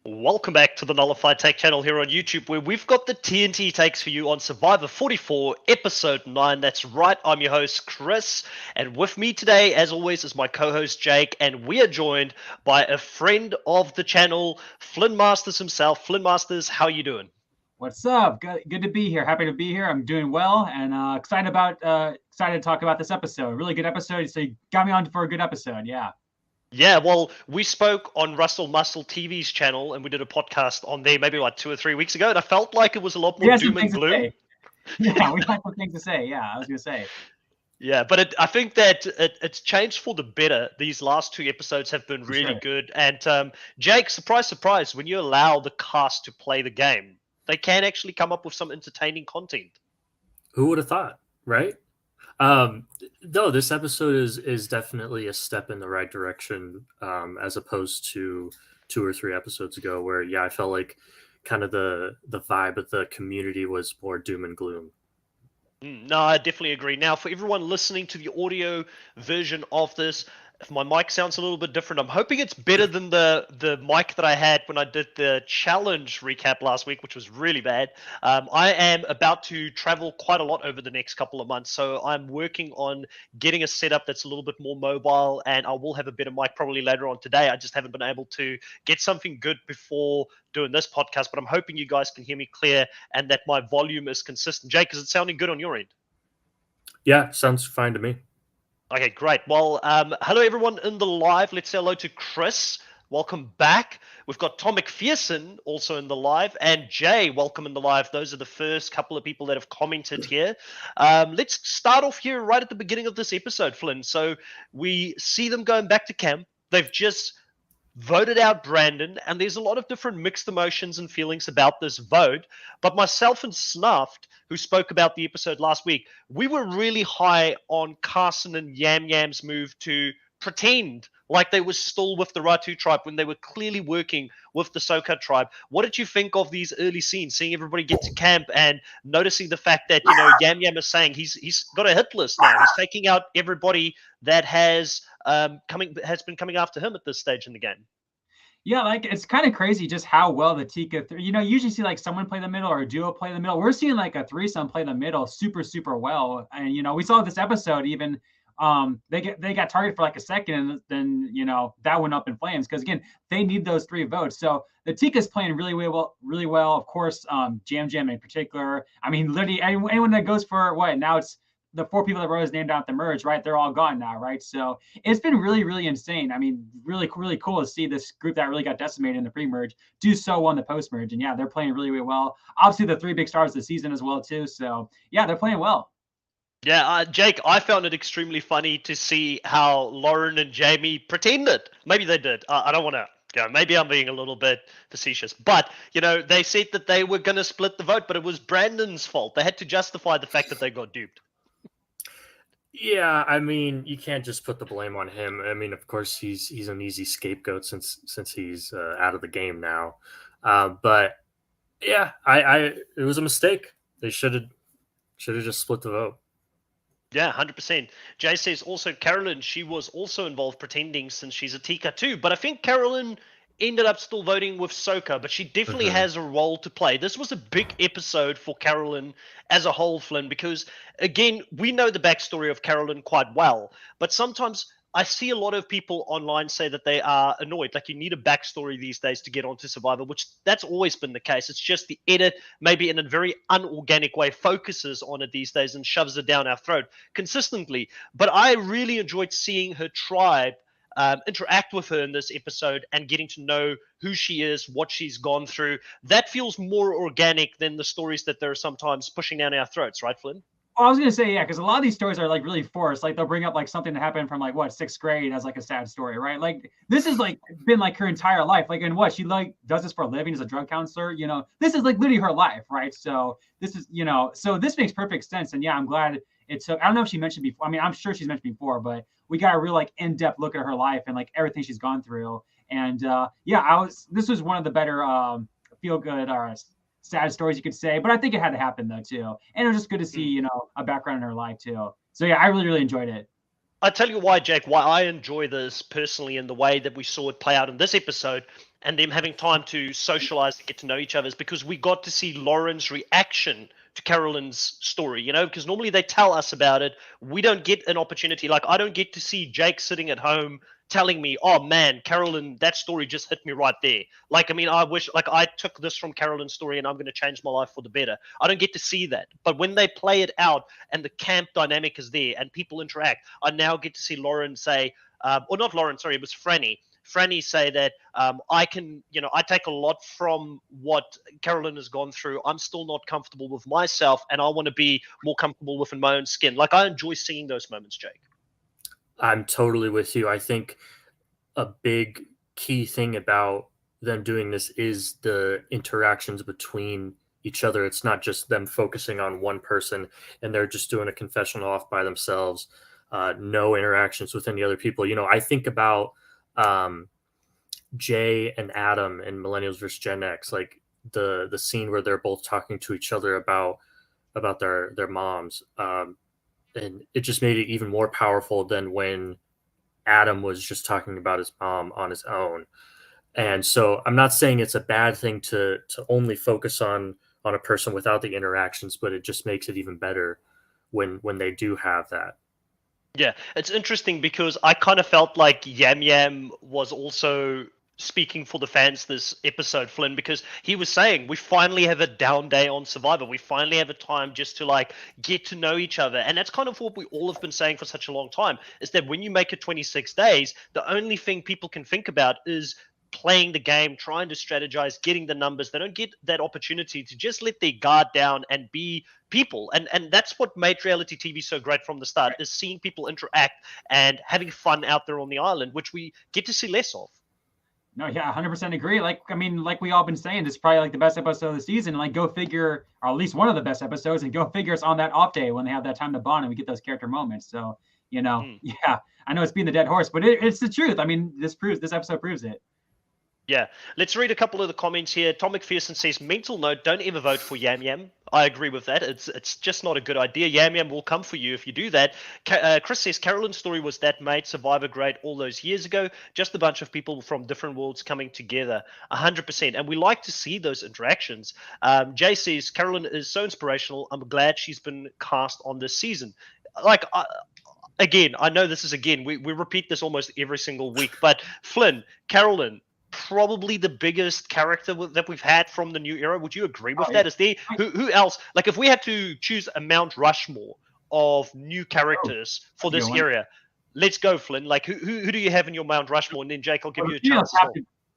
Welcome back to the Nullified Take channel here on YouTube, where we've got the TNT takes for you on Survivor 44, Episode 9. That's right, I'm your host, Chris, and with me today, as always, is my co-host, Jake, and we are joined by a friend of the channel, FlynnMasters himself. FlynnMasters, how are you doing? What's up? Good to be here. Happy to be here. I'm doing well and excited to talk about this episode. Really good episode. So you got me on for a good episode. Yeah. Yeah, well, we spoke on Russell Muscle TV's channel, and we did a podcast on there maybe like 2 or 3 weeks ago, and I felt like it was a lot more doom and gloom. Yeah, we had some things to say. Yeah, I was going to say. Yeah, but I think that it's changed for the better. These last 2 episodes have been really good. And Jake, surprise, surprise, when you allow the cast to play the game, they can actually come up with some entertaining content. Who would have thought, right? No, this episode is definitely a step in the right direction, as opposed to 2 or 3 episodes ago, where I felt like kind of the vibe of the community was more doom and gloom. No, I definitely agree. Now, for everyone listening to the audio version of this, if my mic sounds a little bit different, I'm hoping it's better than the mic that I had when I did the challenge recap last week, which was really bad. I am about to travel quite a lot over the next couple of months, so I'm working on getting a setup that's a little bit more mobile, and I will have a better mic probably later on today. I just haven't been able to get something good before doing this podcast, but I'm hoping you guys can hear me clear and that my volume is consistent. Jake, is it sounding good on your end? Yeah, sounds fine to me. Okay, great. Well, hello everyone in the live. Let's say hello to Chris. Welcome back. We've got Tom McPherson also in the live, and Jay, welcome in the live. Those are the first couple of people that have commented here. Let's start off here right at the beginning of this episode, Flynn. So we see them going back to camp. They've just voted out Brandon, and there's a lot of different mixed emotions and feelings about this vote. But myself and Snuffed, who spoke about the episode last week, we were really high on Carson and Yam Yam's move to pretend like they were still with the Ratu tribe when they were clearly working with the Soka tribe. What did you think of these early scenes, seeing everybody get to camp and noticing the fact that, Yam Yam is saying he's got a hit list now. He's taking out everybody that has been coming after him at this stage in the game. Yeah, like it's kind of crazy just how well the Tika, you usually see like someone play the middle or a duo play the middle. We're seeing like a threesome play the middle super, super well. And, we saw this episode even they got targeted for like a second, and then, that went up in flames because, again, they need those 3 votes. So the Tika's playing really well. Of course, Jam Jam in particular. I mean, literally anyone that goes for what now, it's the 4 people that Rose named out the merge, right? They're all gone now, right? So it's been really, really insane. I mean, really, really cool to see this group that really got decimated in the pre-merge do so well in the post-merge. And yeah, they're playing really, really well. Obviously, the 3 big stars of the season as well, too. So yeah, they're playing well. Yeah, Jake, I found it extremely funny to see how Lauren and Jamie pretended. Maybe they did. I don't want to. Maybe I'm being a little bit facetious, but they said that they were going to split the vote, but it was Brandon's fault. They had to justify the fact that they got duped. Yeah, I mean, you can't just put the blame on him. I mean, of course, he's an easy scapegoat since he's out of the game now. But yeah, it was a mistake. They should have just split the vote. Yeah, 100%. Jay says also Carolyn, she was also involved pretending since she's a Tika too. But I think Carolyn ended up still voting with Soka, but she definitely has a role to play. This was a big episode for Carolyn as a whole, Flynn, because, again, we know the backstory of Carolyn quite well, but sometimes I see a lot of people online say that they are annoyed. Like, you need a backstory these days to get onto Survivor, which that's always been the case. It's just the edit, maybe in a very unorganic way, focuses on it these days and shoves it down our throat consistently. But I really enjoyed seeing her tribe interact with her in this episode and getting to know who she is, what she's gone through. That feels more organic than the stories that they're sometimes pushing down our throats, right, Flynn? I was gonna say, yeah, because a lot of these stories are like really forced. Like they'll bring up like something that happened from like what 6th grade as like a sad story, right? Like this is like been like her entire life. Like, and what she like does this for a living as a drug counselor. You know, this is like literally her life, right? So this is, you know, so this makes perfect sense. And yeah, I'm glad it took. I don't know if she mentioned before. I mean, I'm sure she's mentioned before, but we got a real like in-depth look at her life and like everything she's gone through. And yeah, this was one of the better feel good sad stories you could say, but I think it had to happen though too. And it was just good to see, you know, a background in her life too. So yeah, I really, really enjoyed it. I tell you why, Jake, why I enjoy this personally in the way that we saw it play out in this episode and them having time to socialize and get to know each other is because we got to see Lauren's reaction to Carolyn's story, you know, because normally they tell us about it. We don't get an opportunity. Like, I don't get to see Jake sitting at home telling me, oh man, Carolyn, that story just hit me right there. Like, I mean, I wish, like, I took this from Carolyn's story and I'm going to change my life for the better. I don't get to see that. But when they play it out and the camp dynamic is there and people interact, I now get to see Lauren say, or not Lauren, sorry, it was Franny say that I can, you know, I take a lot from what Carolyn has gone through. I'm still not comfortable with myself and I want to be more comfortable within my own skin. Like, I enjoy seeing those moments, Jake. I'm totally with you. I think a big key thing about them doing this is the interactions between each other. It's not just them focusing on one person and they're just doing a confessional off by themselves. No interactions with any other people. You know, I think about Jay and Adam in Millennials vs. Gen X, like the scene where they're both talking to each other about their moms. And it just made it even more powerful than when Adam was just talking about his mom on his own. And so I'm not saying it's a bad thing to only focus on a person without the interactions, but it just makes it even better when they do have that. Yeah, it's interesting because I kind of felt like Yam Yam was also speaking for the fans this episode, Flynn, because he was saying we finally have a down day on Survivor. We finally have a time just to like get to know each other. And that's kind of what we all have been saying for such a long time, is that when you make it 26 days, the only thing people can think about is playing the game, trying to strategize, getting the numbers. They don't get that opportunity to just let their guard down and be people. And that's what made reality TV so great from the start, is seeing people interact and having fun out there on the island, which we get to see less of. No, yeah, 100% agree. Like, I mean, like we all been saying, this is probably like the best episode of the season. Like, go figure, or at least one of the best episodes, and go figure it's on that off day when they have that time to bond and we get those character moments. So, you know, yeah, I know it's being the dead horse, but it's the truth. I mean, this episode proves it. Yeah, let's read a couple of the comments here. Tom McPherson says, mental note, don't ever vote for Yam Yam. I agree with that. It's just not a good idea. Yam Yam will come for you if you do that. Chris says, Carolyn's story was that made Survivor great all those years ago. Just a bunch of people from different worlds coming together. 100%. And we like to see those interactions. Jay says, Carolyn is so inspirational. I'm glad she's been cast on this season. Like, again, I know this is, we repeat this almost every single week, but Flynn, Carolyn, probably the biggest character that we've had from the new era. Would you agree with that? Is there who else? Like, if we had to choose a Mount Rushmore of new characters for this area, let's go, Flynn. Like, who do you have in your Mount Rushmore? And then Jake, I'll give you a chance.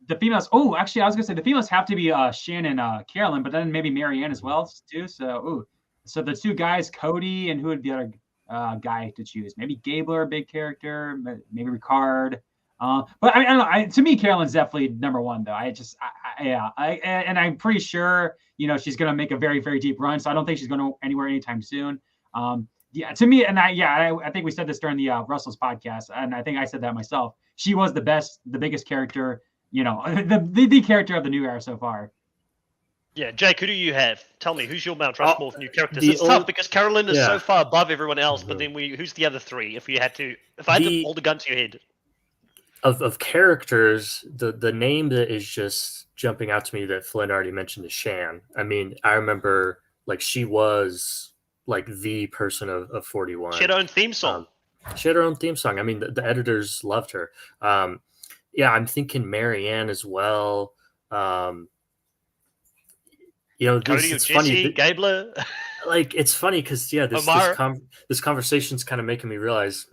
The females. Oh, actually, I was gonna say the females have to be Shannon, Carolyn, but then maybe Marianne as well too. So, so the two guys, Cody, and who would be the other guy to choose? Maybe Gabler, big character. Maybe Ricard. But I mean, I don't know. To me, Carolyn's definitely number one, though. And I'm pretty sure, you know, she's going to make a very, very deep run. So I don't think she's going to anywhere anytime soon. Yeah, to me, and I think we said this during the Russell's podcast, and I think I said that myself. She was the biggest character, you know, the character of the new era so far. Yeah, Jake, who do you have? Tell me, who's your Mount Rushmore of new characters? It's tough because Carolyn is so far above everyone else, but then who's the other three? If I had to hold a gun to your head. Of characters, the name that is just jumping out to me that Flynn already mentioned is Shan. I mean, I remember like she was like the person of 41. She had her own theme song. She had her own theme song. I mean, the editors loved her. Yeah, I'm thinking Marianne as well. Cody or It's funny. Jesse, Gabler, Like, it's funny because Omar. this conversation's kind of making me realize,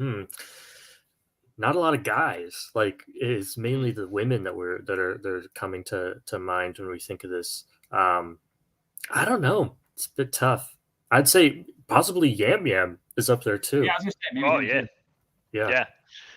not a lot of guys. Like, it's mainly the women that are coming to mind when we think of this. I don't know. It's a bit tough. I'd say possibly Yam Yam is up there too. Yeah, I was gonna say maybe Oh him yeah. too. Yeah.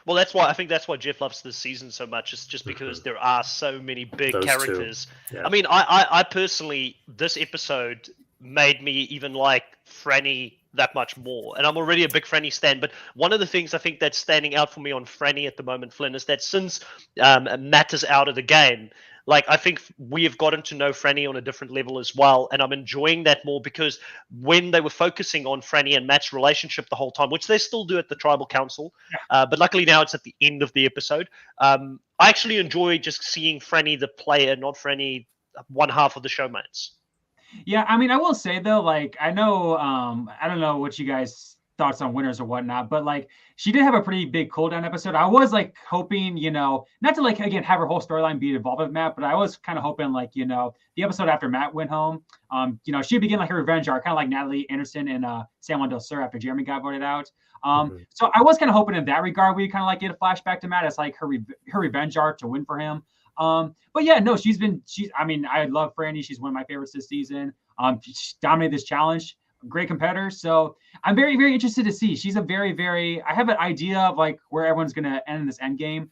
Well, I think that's why Jeff loves this season so much. It's just because there are so many big Those two. characters. Yeah. I mean, I personally, this episode made me even like Franny that much more. And I'm already a big Franny stan. But one of the things I think that's standing out for me on Franny at the moment, Flynn, is that since Matt is out of the game, like I think we have gotten to know Franny on a different level as well, and I'm enjoying that more because when they were focusing on Franny and Matt's relationship the whole time, which they still do at the tribal council, but luckily now it's at the end of the episode. I actually enjoy just seeing Franny the player, not Franny one half of the showmates. Yeah, I mean, I will say though, like I know, I don't know what you guys thoughts on winners or whatnot, but like she did have a pretty big cooldown episode. I was like hoping, not to like again have her whole storyline be involved with Matt, but I was kind of hoping like, the episode after Matt went home, she'd begin like her revenge arc, kind of like Natalie Anderson and San Juan del Sur after Jeremy got voted out. So I was kind of hoping in that regard we kind of like get a flashback to Matt as like her revenge arc to win for him. But yeah, no, I mean, I love Franny. She's one of my favorites this season. She dominated this challenge. Great competitor. So I'm very, very interested to see. She's a very, very, I have an idea of like where everyone's going to end in this end game.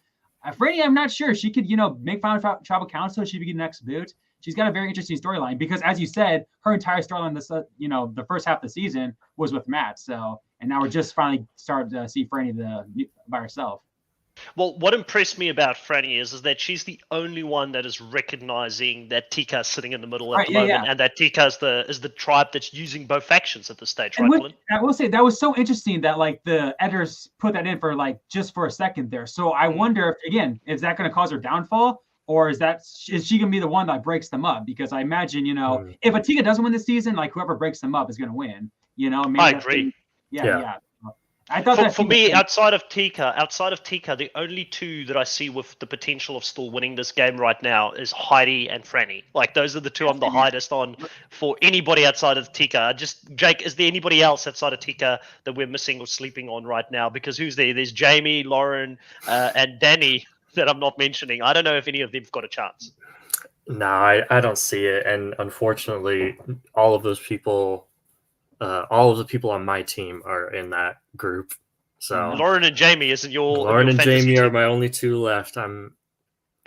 Franny, I'm not sure. She could, make Final Tribal Council. She'd be the next boot. She's got a very interesting storyline because as you said, her entire storyline, the first half of the season was with Matt. So, and now we're just finally starting to see Franny by herself. Well, what impressed me about Franny is that she's the only one that is recognizing that Tika is sitting in the middle at the moment, and that Tika is the tribe that's using both factions at this stage, right, Flynn? I will say that was so interesting that like the editors put that in for like just for a second there. So I wonder if again, is that going to cause her downfall, or is she going to be the one that breaks them up? Because I imagine if a Tika doesn't win this season, like whoever breaks them up is going to win. Maybe I agree. Yeah. I thought for me, outside of Tika, the only two that I see with the potential of still winning this game right now is Heidi and Franny. Like those are the two I'm the highest on for anybody outside of Tika. Jake, is there anybody else outside of Tika that we're missing or sleeping on right now? Because who's there? There's Jamie, Lauren, and Danny that I'm not mentioning. I don't know if any of them've got a chance. No, I don't see it, and unfortunately, all of the people on my team are in that group. So Lauren and Jamie isn't your Lauren your and Jamie team. are my only two left. It's going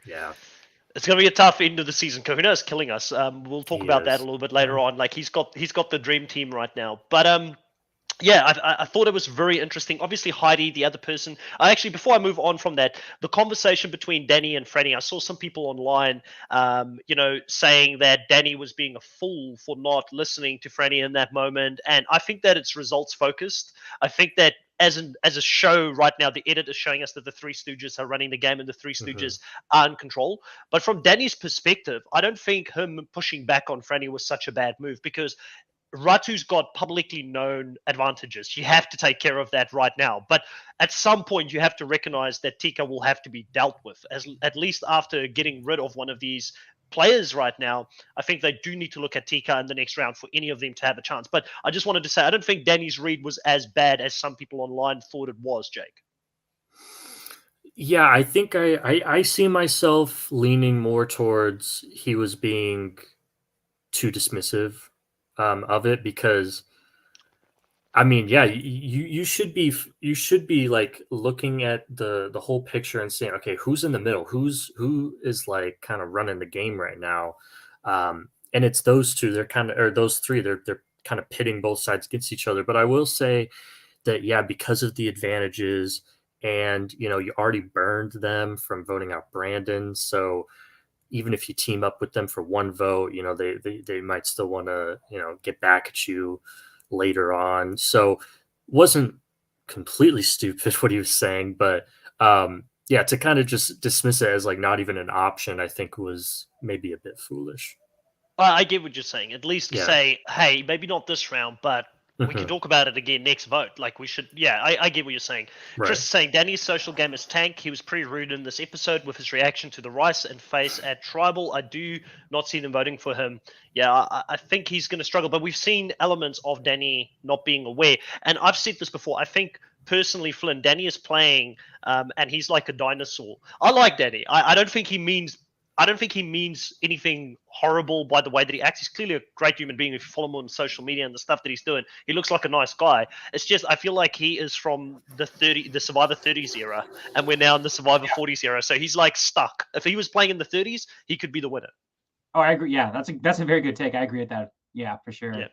to be a tough end of the season. Kahuna is killing us. We'll talk about that a little bit later on. Like he's got the dream team right now. But yeah, I thought it was very interesting. Obviously, Heidi, the other person. Before I move on from that, the conversation between Danny and Franny, I saw some people online, saying that Danny was being a fool for not listening to Franny in that moment. And I think that it's results focused. I think that as a show right now, the edit is showing us that the Three Stooges are running the game and the Three Stooges are in control. But from Danny's perspective, I don't think him pushing back on Franny was such a bad move because Ratu's got publicly known advantages. You have to take care of that right now. But at some point, you have to recognize that Tika will have to be dealt with, at least after getting rid of one of these players right now. I think they do need to look at Tika in the next round for any of them to have a chance. But I just wanted to say, I don't think Danny's read was as bad as some people online thought it was, Jake. Yeah, I think I see myself leaning more towards he was being too dismissive of it because I mean, yeah, you should be like looking at the whole picture and saying, okay, who's in the middle, who is like kind of running the game right now, and it's those two. Those three. They're kind of pitting both sides against each other. But I will say that yeah, because of the advantages, and you already burned them from voting out Brandon, so even if you team up with them for one vote, they might still want to, get back at you later on. So wasn't completely stupid what he was saying, but yeah, to kind of just dismiss it as like not even an option, I think was maybe a bit foolish. I get what you're saying. At least say, hey, maybe not this round, but we can talk about it again next vote. Like we should, yeah, I get what you're saying. Right. Chris is saying Danny's social game is tank. He was pretty rude in this episode with his reaction to the rice and face at Tribal. I do not see them voting for him. Yeah, I think he's going to struggle, but we've seen elements of Danny not being aware. And I've said this before. I think personally, Flynn, Danny is playing, and he's like a dinosaur. I like Danny. I don't think he means anything horrible by the way that he acts. He's clearly a great human being. If you follow him on social media and the stuff that he's doing, he looks like a nice guy. It's just I feel like he is from the Survivor 30s era, and we're now in the Survivor 40s era. So he's like stuck. If he was playing in the 30s, he could be the winner. Oh, I agree. Yeah, that's a very good take. I agree with that. Yeah, for sure. Yeah.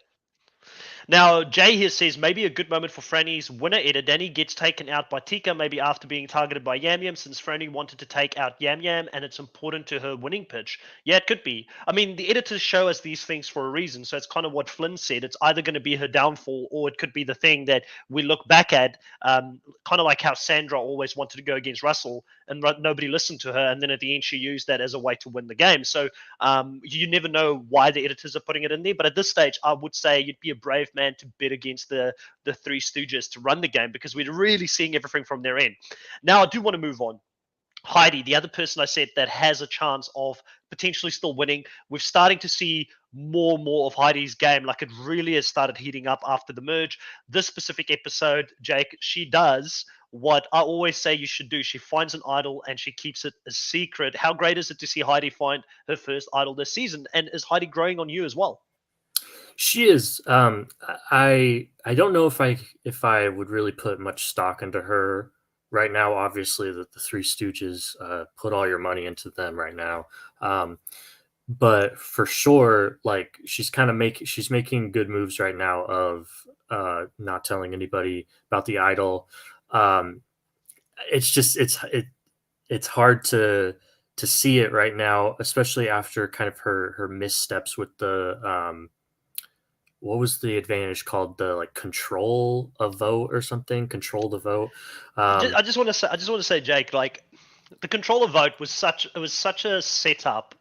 Now, Jay here says maybe a good moment for Franny's winner edit. Danny gets taken out by Tika, maybe after being targeted by Yam Yam, since Franny wanted to take out Yam Yam, and it's important to her winning pitch. Yeah, it could be. I mean, the editors show us these things for a reason, so it's kind of what Flynn said. It's either going to be her downfall, or it could be the thing that we look back at, kind of like how Sandra always wanted to go against Russell, and nobody listened to her, and then at the end she used that as a way to win the game. So you never know why the editors are putting it in there, but at this stage, I would say you'd be a brave man to bet against the Three Stooges to run the game, because we're really seeing everything from their end. Now, I do want to move on. Heidi, the other person I said that has a chance of potentially still winning. We're starting to see more and more of Heidi's game. Like, it really has started heating up after the merge. This specific episode, Jake, she does what I always say you should do. She finds an idol and she keeps it a secret. How great is it to see Heidi find her first idol this season? And is Heidi growing on you as well? She is. I don't know if I would really put much stock into her right now. Obviously, the Three Stooges, put all your money into them right now. But for sure, like she's making good moves right now of not telling anybody about the idol. It's hard to see it right now, especially after kind of her missteps with the what was the advantage called? The like control a vote or something? Control the vote. I just want to say, Jake, like the control of vote was such a setup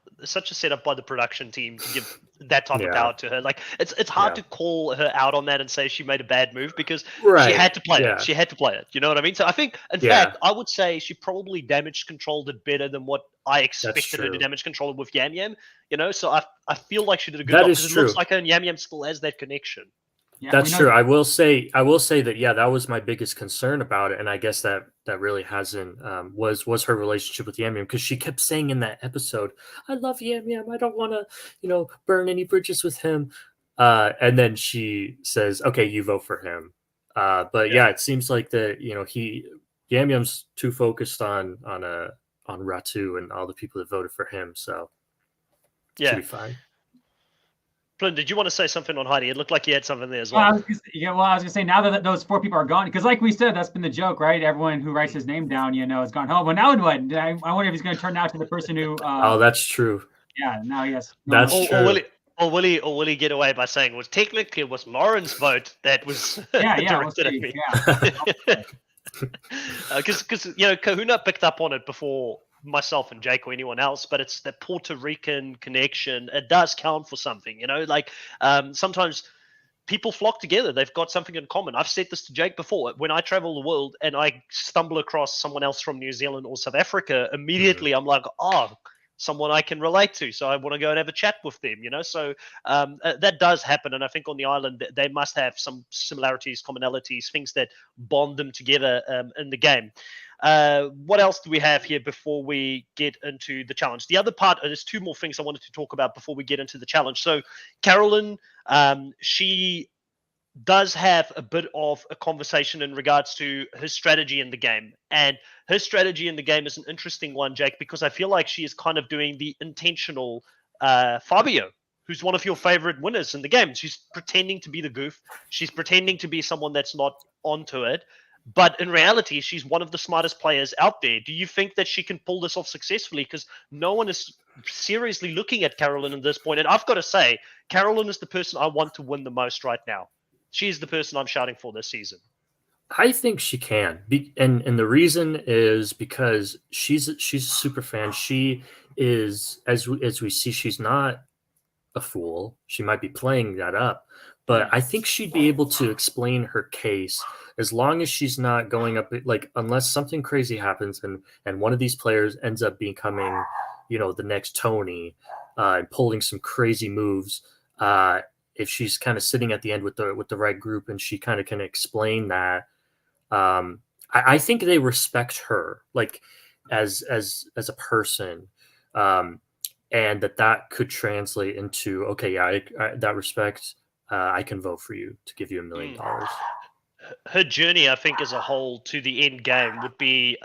by the production team to give that type of power to her. Like it's hard to call her out on that and say she made a bad move, because she had to play it. She had to play it. You know what I mean? So I think, in fact, I would say she probably damage controlled it better than what I expected her to damage control it with Yam Yam. You know, so I feel like she did a good job, because it looks like her and Yam Yam still has that connection. Yeah, that's true. I will say that that was my biggest concern about it, and I guess that really hasn't was her relationship with Yam Yam, because she kept saying in that episode, "I love Yam Yam. I don't want to burn any bridges with him," and then she says, "Okay, you vote for him." But it seems like Yam Yam's too focused on Ratu and all the people that voted for him, so should be fine. Flynn, did you want to say something on Heidi? It looked like you had something there as well. I was going to say, now that those 4 people are gone, because like we said, that's been the joke, right? Everyone who writes his name down, has gone home. But now what? I wonder if he's going to turn out to the person who... oh, that's true. Yeah, now yes. That's true. Or will he get away by saying, well, technically it was Lauren's vote that was directed at me? Because Kahuna picked up on it before myself and Jake or anyone else, but it's that Puerto Rican connection. It does count for something, sometimes people flock together. They've got something in common. I've said this to Jake before. When I travel the world and I stumble across someone else from New Zealand or South Africa, immediately I'm like, someone I can relate to. So I want to go and have a chat with them, So that does happen. And I think on the island, they must have some similarities, commonalities, things that bond them together in the game. What else do we have here before we get into the challenge? The other part, there's 2 more things I wanted to talk about before we get into the challenge. So Carolyn, she does have a bit of a conversation in regards to her strategy in the game. And her strategy in the game is an interesting one, Jake, because I feel like she is kind of doing the intentional Fabio, who's one of your favorite winners in the game. She's pretending to be the goof. She's pretending to be someone that's not onto it. But in reality, she's one of the smartest players out there. Do you think that she can pull this off successfully? Because no one is seriously looking at Carolyn at this point. And I've got to say, Carolyn is the person I want to win the most right now. She's the person I'm shouting for this season. I think she can. And the reason is because she's a super fan. She is, as we see, she's not a fool. She might be playing that up, but I think she'd be able to explain her case as long as she's not going up, like, unless something crazy happens and one of these players ends up becoming, the next Tony, and pulling some crazy moves. If she's kind of sitting at the end with the right group and she kind of can explain that, I think they respect her, like, as a person, and that could translate into, okay, yeah, that respect. I can vote for you to give you $1 million. Her journey, I think, as a whole to the end game would be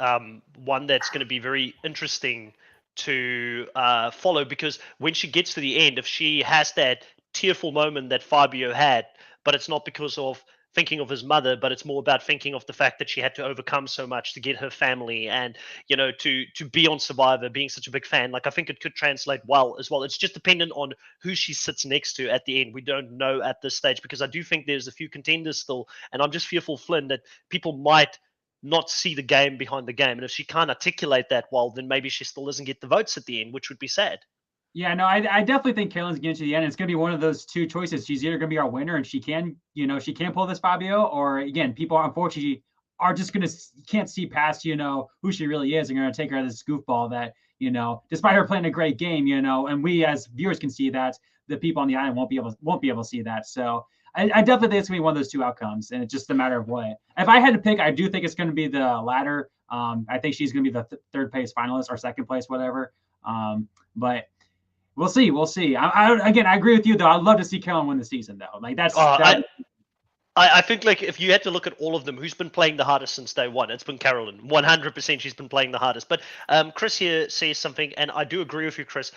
one that's going to be very interesting to follow, because when she gets to the end, if she has that tearful moment that Fabio had, but it's not because of thinking of his mother, but it's more about thinking of the fact that she had to overcome so much to get her family, and to be on Survivor, being such a big fan. Like, I think it could translate well as well. It's just dependent on who she sits next to at the end. We don't know at this stage, because I do think there's a few contenders still, and I'm just fearful, Flynn, that people might not see the game behind the game, and if she can't articulate that well, then maybe she still doesn't get the votes at the end, which would be sad. Yeah, no, I definitely think Carolyn's getting to the end. It's going to be one of those two choices. She's either going to be our winner and she can pull this Fabio, or again, people unfortunately are just going to can't see past, who she really is, and going to take her as this goofball that, despite her playing a great game, and we as viewers can see that, the people on the island won't be able to see that. So I definitely think it's going to be one of those two outcomes, and it's just a matter of what. If I had to pick, I do think it's going to be the latter. I think she's going to be the third place finalist or second place, whatever. But we'll see. We'll see. Again, I agree with you, though. I'd love to see Carolyn win the season, though. Like, I think, like, if you had to look at all of them, who's been playing the hardest since day one? It's been Carolyn. 100% she's been playing the hardest. But Chris here says something, and I do agree with you, Chris.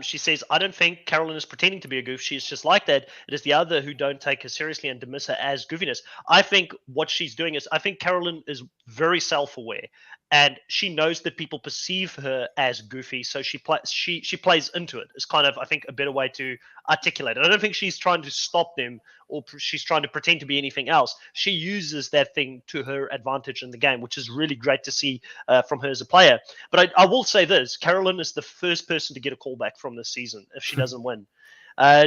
She says, I don't think Carolyn is pretending to be a goof. She's just like that. It is the other who don't take her seriously and dismiss her as goofiness. I think what she's doing is, I think Carolyn is very self-aware, and she knows that people perceive her as goofy, so she plays into it. It's kind of, I think, a better way to articulate it. I don't think she's trying to stop them, or she's trying to pretend to be anything else. She uses that thing to her advantage in the game, which is really great to see from her as a player. But I will say this: Carolyn is the first person to get a callback from this season if she doesn't win.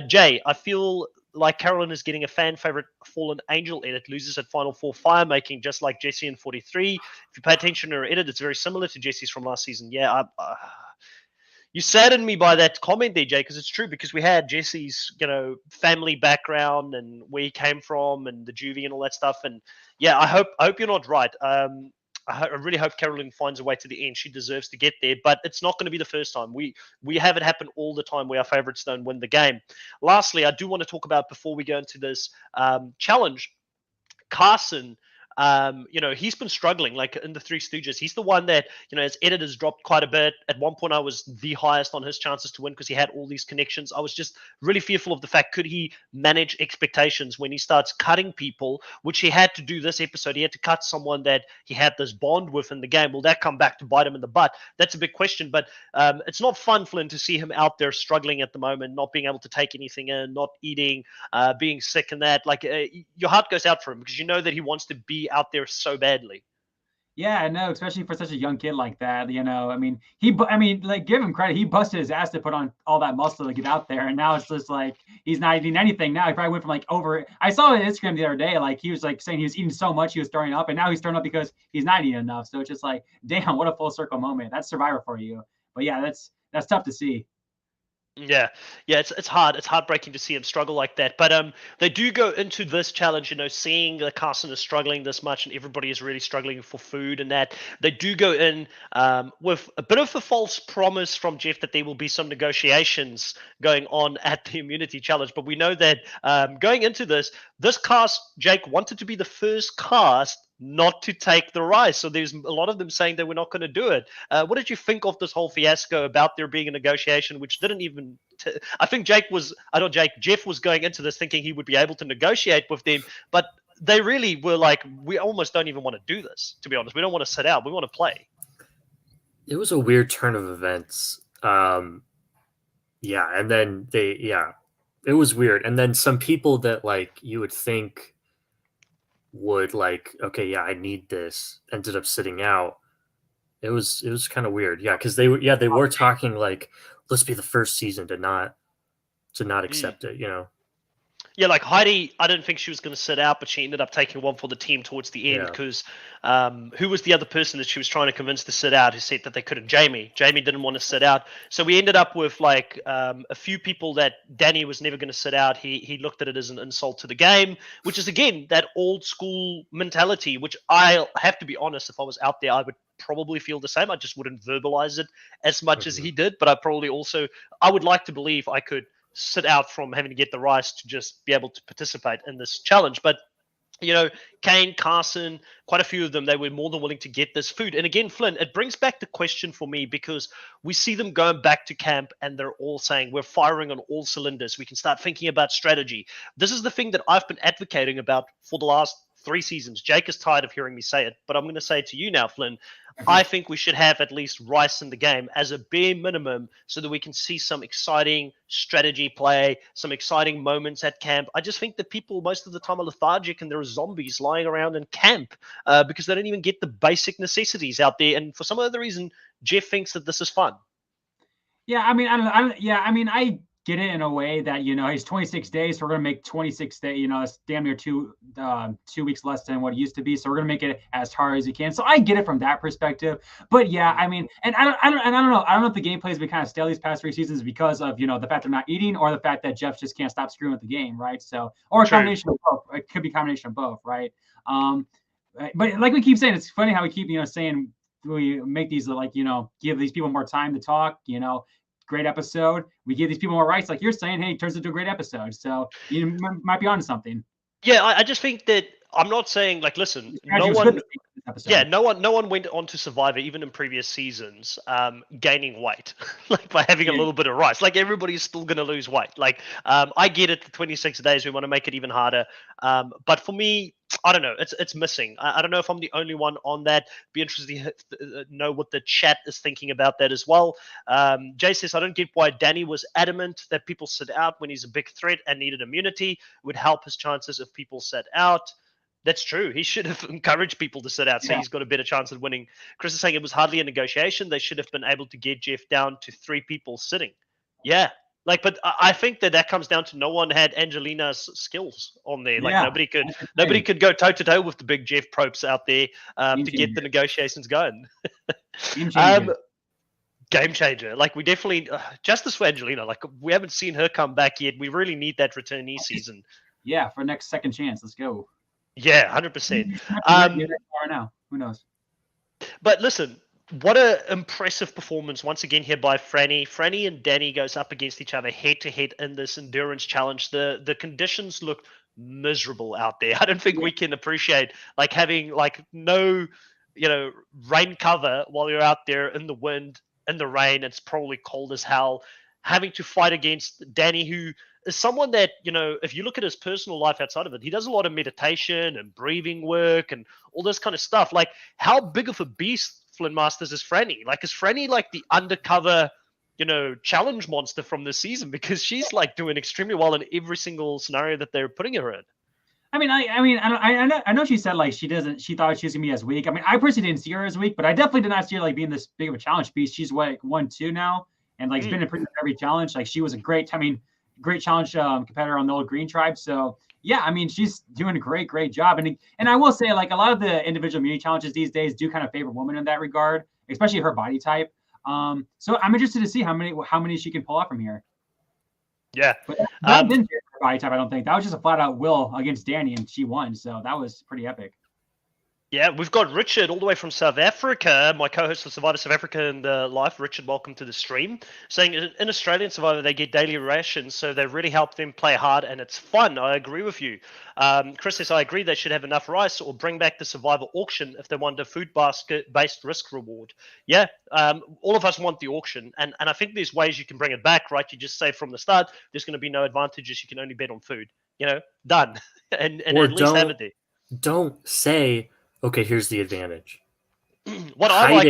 Jay, I feel like Carolyn is getting a fan favorite Fallen Angel edit, loses at Final Four fire making, just like Jesse in 43. If you pay attention to her edit, it's very similar to Jesse's from last season. Yeah, you saddened me by that comment there, Jay, because it's true, because we had Jesse's, family background and where he came from and the juvie and all that stuff. And yeah, I hope you're not right. I really hope Carolyn finds a way to the end. She deserves to get there, but it's not going to be the first time. We have it happen all the time where our favorites don't win the game. Lastly, I do want to talk about, before we go into this challenge, Carson. He's been struggling, like in the Three Stooges. He's the one that, his editors dropped quite a bit. At one point, I was the highest on his chances to win because he had all these connections. I was just really fearful of the fact, could he manage expectations when he starts cutting people, which he had to do this episode. He had to cut someone that he had this bond with in the game. Will that come back to bite him in the butt? That's a big question, but it's not fun, Flynn, to see him out there struggling at the moment, not being able to take anything in, not eating, being sick and that. Like, your heart goes out for him because you know that he wants to be out there so badly. Yeah, I know, especially for such a young kid like that. Like, give him credit. He busted his ass to put on all that muscle to get out there, and now it's just like he's not eating anything. Now he probably went from like over. I saw on Instagram the other day, like he was like saying he was eating so much he was throwing up, and now he's throwing up because he's not eating enough. So it's just like, damn, what a full circle moment. That's Survivor for you. But yeah, that's tough to see. Yeah, it's hard. It's heartbreaking to see him struggle like that. But they do go into this challenge, seeing that Carson is struggling this much, and everybody is really struggling for food, and that they do go in with a bit of a false promise from Jeff that there will be some negotiations going on at the immunity challenge. But we know that going into this cast, Jake, wanted to be the first cast not to take the rice. So there's a lot of them saying that we're not going to do it. What did you think of this whole fiasco about there being a negotiation, which didn't even... I think Jeff was going into this thinking he would be able to negotiate with them, but they really were like, we almost don't even want to do this, to be honest. We don't want to sit out. We want to play. It was a weird turn of events. And then it was weird. And then some people that, like, you would think would, like, okay, yeah, I need this, ended up sitting out. It was kind of weird. Yeah, because they were talking like, let's be the first season to not not accept it, Yeah, like Heidi, I didn't think she was going to sit out, but she ended up taking one for the team towards the end Yeah. because who was the other person that she was trying to convince to sit out who said that they couldn't? Jamie. Jamie didn't want to sit out. So we ended up with like a few people that Danny was never going to sit out. He looked at it as an insult to the game, which is, again, that old school mentality, which I have to be honest, if I was out there, I would probably feel the same. I just wouldn't verbalize it as much as he did, but I would like to believe I could sit out from having to get the rice to just be able to participate in this challenge. But Kane, Carson, quite a few of them, they were more than willing to get this food. And again, Flynn, it brings back the question for me because we see them going back to camp and they're all saying we're firing on all cylinders. We can start thinking about strategy. This is the thing that I've been advocating about for the last 3 seasons. Jake is tired of hearing me say it, but I'm going to say it to you now, Flynn. I think we should have at least rice in the game as a bare minimum so that we can see some exciting strategy play, some exciting moments at camp. I just think that people most of the time are lethargic and there are zombies lying around in camp because they don't even get the basic necessities out there. And for some other reason, Jeff thinks that this is fun. Yeah, I mean, I get it in a way that, he's 26 days, so we're going to make 26 days, it's damn near 2 weeks less than what it used to be. So we're going to make it as hard as you can. So I get it from that perspective. But yeah, I mean, and I don't know. I don't know if the gameplay has been kind of stale these past 3 seasons because of, the fact they're not eating or the fact that Jeff just can't stop screwing with the game, right? So, or a combination of both. It could be a combination of both, right? But like we keep saying, it's funny how we keep, saying we make these like, give these people more time to talk, great episode. We give these people more rights, like you're saying. Hey, it turns into a great episode. So you might be onto something. Yeah, I just think that I'm not saying like, listen, no one went on to Survivor even in previous seasons, gaining weight, like by having a little bit of rice. Like everybody's still going to lose weight. Like I get it. The 26 days, we want to make it even harder. But for me, I don't know. It's missing. I don't know if I'm the only one on that. Be interested to know what the chat is thinking about that as well. Jay says, I don't get why Danny was adamant that people sit out when he's a big threat and needed immunity. It would help his chances if people sat out. That's true. He should have encouraged people to sit out, so he's got a better chance of winning. Chris is saying it was hardly a negotiation. They should have been able to get Jeff down to 3 people sitting. Yeah. But I think that comes down to no one had Angelina's skills on there. Like nobody could go toe to toe with the big Jeff Probst out there to get the negotiations going. Game changer. Like we definitely justice for Angelina. Like we haven't seen her come back yet. We really need that returnee season. Yeah, for next second chance. Let's go. Yeah, 100%. Now, who knows? But listen. What a impressive performance once again here by Franny. Franny and Danny goes up against each other head to head in this endurance challenge. The conditions look miserable out there. I don't think we can appreciate like having like no, rain cover while you're out there in the wind, in the rain. It's probably cold as hell. Having to fight against Danny, who is someone that, if you look at his personal life outside of it, he does a lot of meditation and breathing work and all this kind of stuff. Like how big of a beast FlynnMasters is Franny? Like, is Franny like the undercover, challenge monster from this season? Because she's like doing extremely well in every single scenario that they're putting her in. I know she said like she thought she was gonna be as weak. I mean, I personally didn't see her as weak, but I definitely did not see her like being this big of a challenge beast. She's like 1-2 now, and like it's been in pretty much every challenge. Like she was a great challenge competitor on the old Green Tribe. So yeah, I mean, she's doing a great job. And I will say, like, a lot of the individual immunity challenges these days do kind of favor women in that regard, especially her body type. So I'm interested to see how many she can pull off from here. Yeah. But that didn't fit her body type, I don't think. That was just a flat out will against Danny, and she won. So that was pretty epic. Yeah, we've got Richard all the way from South Africa, my co-host of Survivor South Africa and Life. Richard, welcome to the stream. Saying in Australian Survivor, they get daily rations, so they really help them play hard, and it's fun. I agree with you. Chris says, I agree they should have enough rice or bring back the Survivor auction if they want a food basket-based risk reward. Yeah, all of us want the auction, and I think there's ways you can bring it back, right? You just say from the start, there's going to be no advantages. You can only bet on food. Done. and at least have it there. Don't say... Okay, here's the advantage. What I like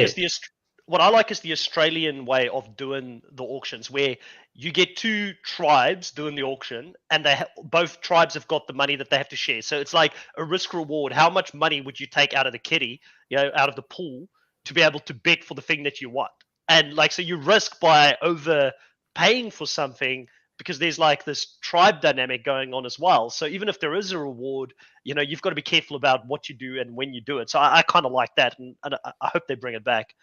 is the Australian way of doing the auctions, where you get 2 tribes doing the auction, and both tribes have got the money that they have to share. So it's like a risk reward. How much money would you take out of the kitty, out of the pool, to be able to bet for the thing that you want? And like, so you risk by overpaying for something, because there's like this tribe dynamic going on as well. So even if there is a reward, you've got to be careful about what you do and when you do it. So I kind of like that, and I hope they bring it back,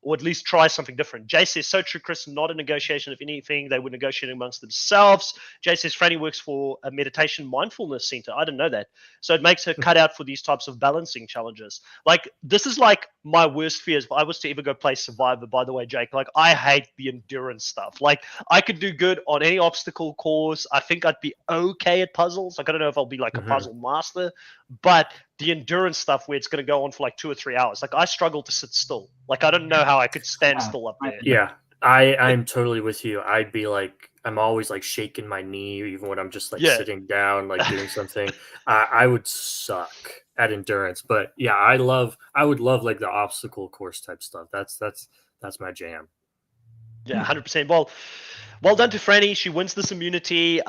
or at least try something different. Jay says, so true, Chris, not a negotiation. If anything, they were negotiating amongst themselves. Jay says, Franny works for a meditation mindfulness center. I didn't know that. So it makes her cut out for these types of balancing challenges. Like, this is like my worst fears. If I was to ever go play Survivor, by the way, Jake, like, I hate the endurance stuff. Like, I could do good on any obstacle course. I think I'd be okay at puzzles. Like, I don't know if I'll be like a puzzle master, but the endurance stuff where it's going to go on for like 2 or 3 hours. Like, I struggle to sit still. Like, I don't know how I could stand still up there. Yeah, I'm totally with you. I'd be like, I'm always like shaking my knee, even when I'm just like sitting down, like doing something. I would suck at endurance, but yeah, I would love like the obstacle course type stuff. That's my jam. Yeah, 100%. Well done to Franny. She wins this immunity,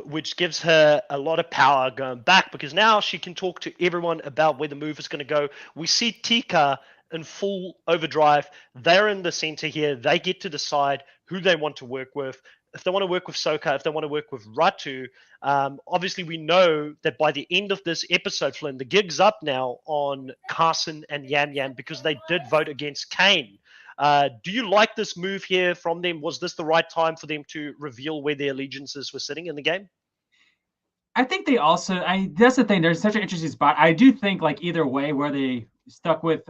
which gives her a lot of power going back, because now she can talk to everyone about where the move is going to go. We see Tika in full overdrive. They're in the center here. They get to decide who they want to work with. If they want to work with Soka, if they want to work with Ratu. Obviously, we know that by the end of this episode, Flynn, the gig's up now on Carson and Yam Yam, because they did vote against Kane. Do you like this move here from them? Was this the right time for them to reveal where their allegiances were sitting in the game? I think they also, that's the thing. There's such an interesting spot. I do think like either way, whether they stuck with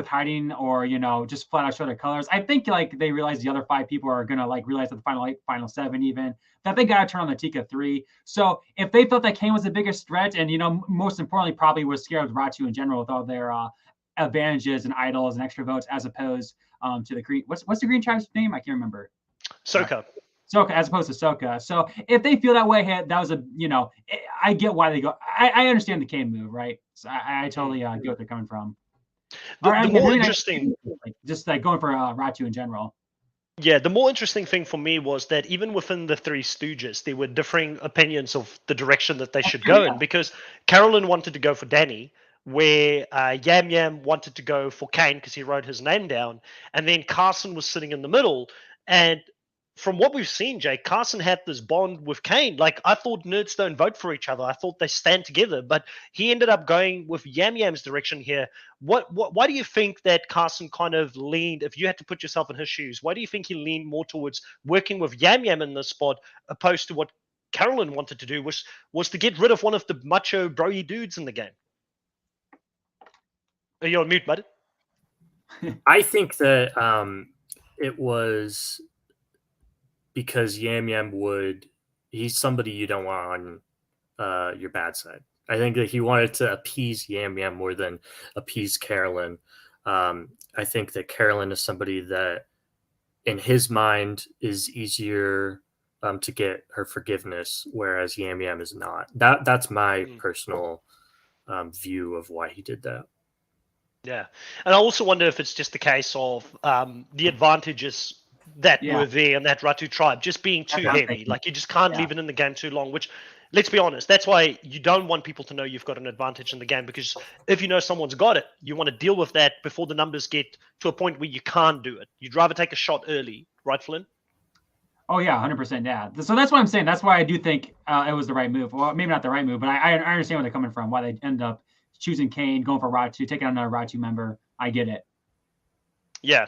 hiding or, just flat out show their colors. I think like they realize the other 5 people are going to like realize that the final 8, final 7 even, that they got to turn on the Tika 3. So if they felt that Kane was the biggest threat and, most importantly, probably was scared of Ratu in general with all their advantages and idols and extra votes, as opposed to the green. What's the green tribe's name? I can't remember. Soka. Soka, as opposed to Soka. So if they feel that way, that was I get why they go. I understand the Kane move, right? So I totally get what they're coming from. The more interesting, just like going for Ratu in general. Yeah, the more interesting thing for me was that even within the Three Stooges, there were differing opinions of the direction that they should go in, because Carolyn wanted to go for Danny, where Yam Yam wanted to go for Kane because he wrote his name down, and then Carson was sitting in the middle. And from what we've seen, Jay, Carson had this bond with Kane. Like, I thought nerds don't vote for each other. I thought they stand together, but he ended up going with Yam Yam's direction here. Why do you think that Carson kind of leaned, if you had to put yourself in his shoes, why do you think he leaned more towards working with Yam Yam in this spot, opposed to what Carolyn wanted to do, which was to get rid of one of the macho broy dudes in the game? Are you on mute, bud? I think that it was because Yam Yam he's somebody you don't want on your bad side. I think that he wanted to appease Yam Yam more than appease Carolyn. I think that Carolyn is somebody that in his mind is easier to get her forgiveness, whereas Yam Yam is not. That's my personal view of why he did that. Yeah. And I also wonder if it's just the case of the advantages that were there in that Ratu tribe just being too heavy. Like, you just can't leave it in the game too long, which, let's be honest, that's why you don't want people to know you've got an advantage in the game, because if you know someone's got it, you want to deal with that before the numbers get to a point where you can't do it. You'd rather take a shot early, right, Flynn? Oh, yeah, 100%, yeah. So that's what I'm saying. That's why I do think it was the right move. Well, maybe not the right move, but I understand where they're coming from, why they end up choosing Kane, going for Ratu, taking out another Ratu member. I get it. Yeah.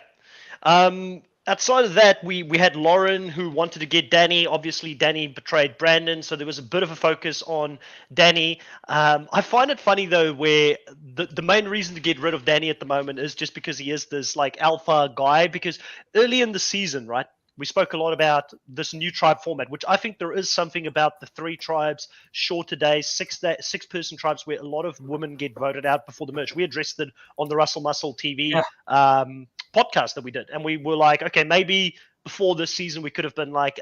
Outside of that, we had Lauren, who wanted to get Danny. Obviously, Danny betrayed Brandon, so there was a bit of a focus on Danny. I find it funny, though, where the main reason to get rid of Danny at the moment is just because he is this like alpha guy. Because early in the season, right, we spoke a lot about this new tribe format, which I think there is something about the 3 tribes, shorter days, 6-person tribes, where a lot of women get voted out before the merge. We addressed it on the Russell Muscle TV podcast that we did, and we were like, okay, maybe before this season we could have been like,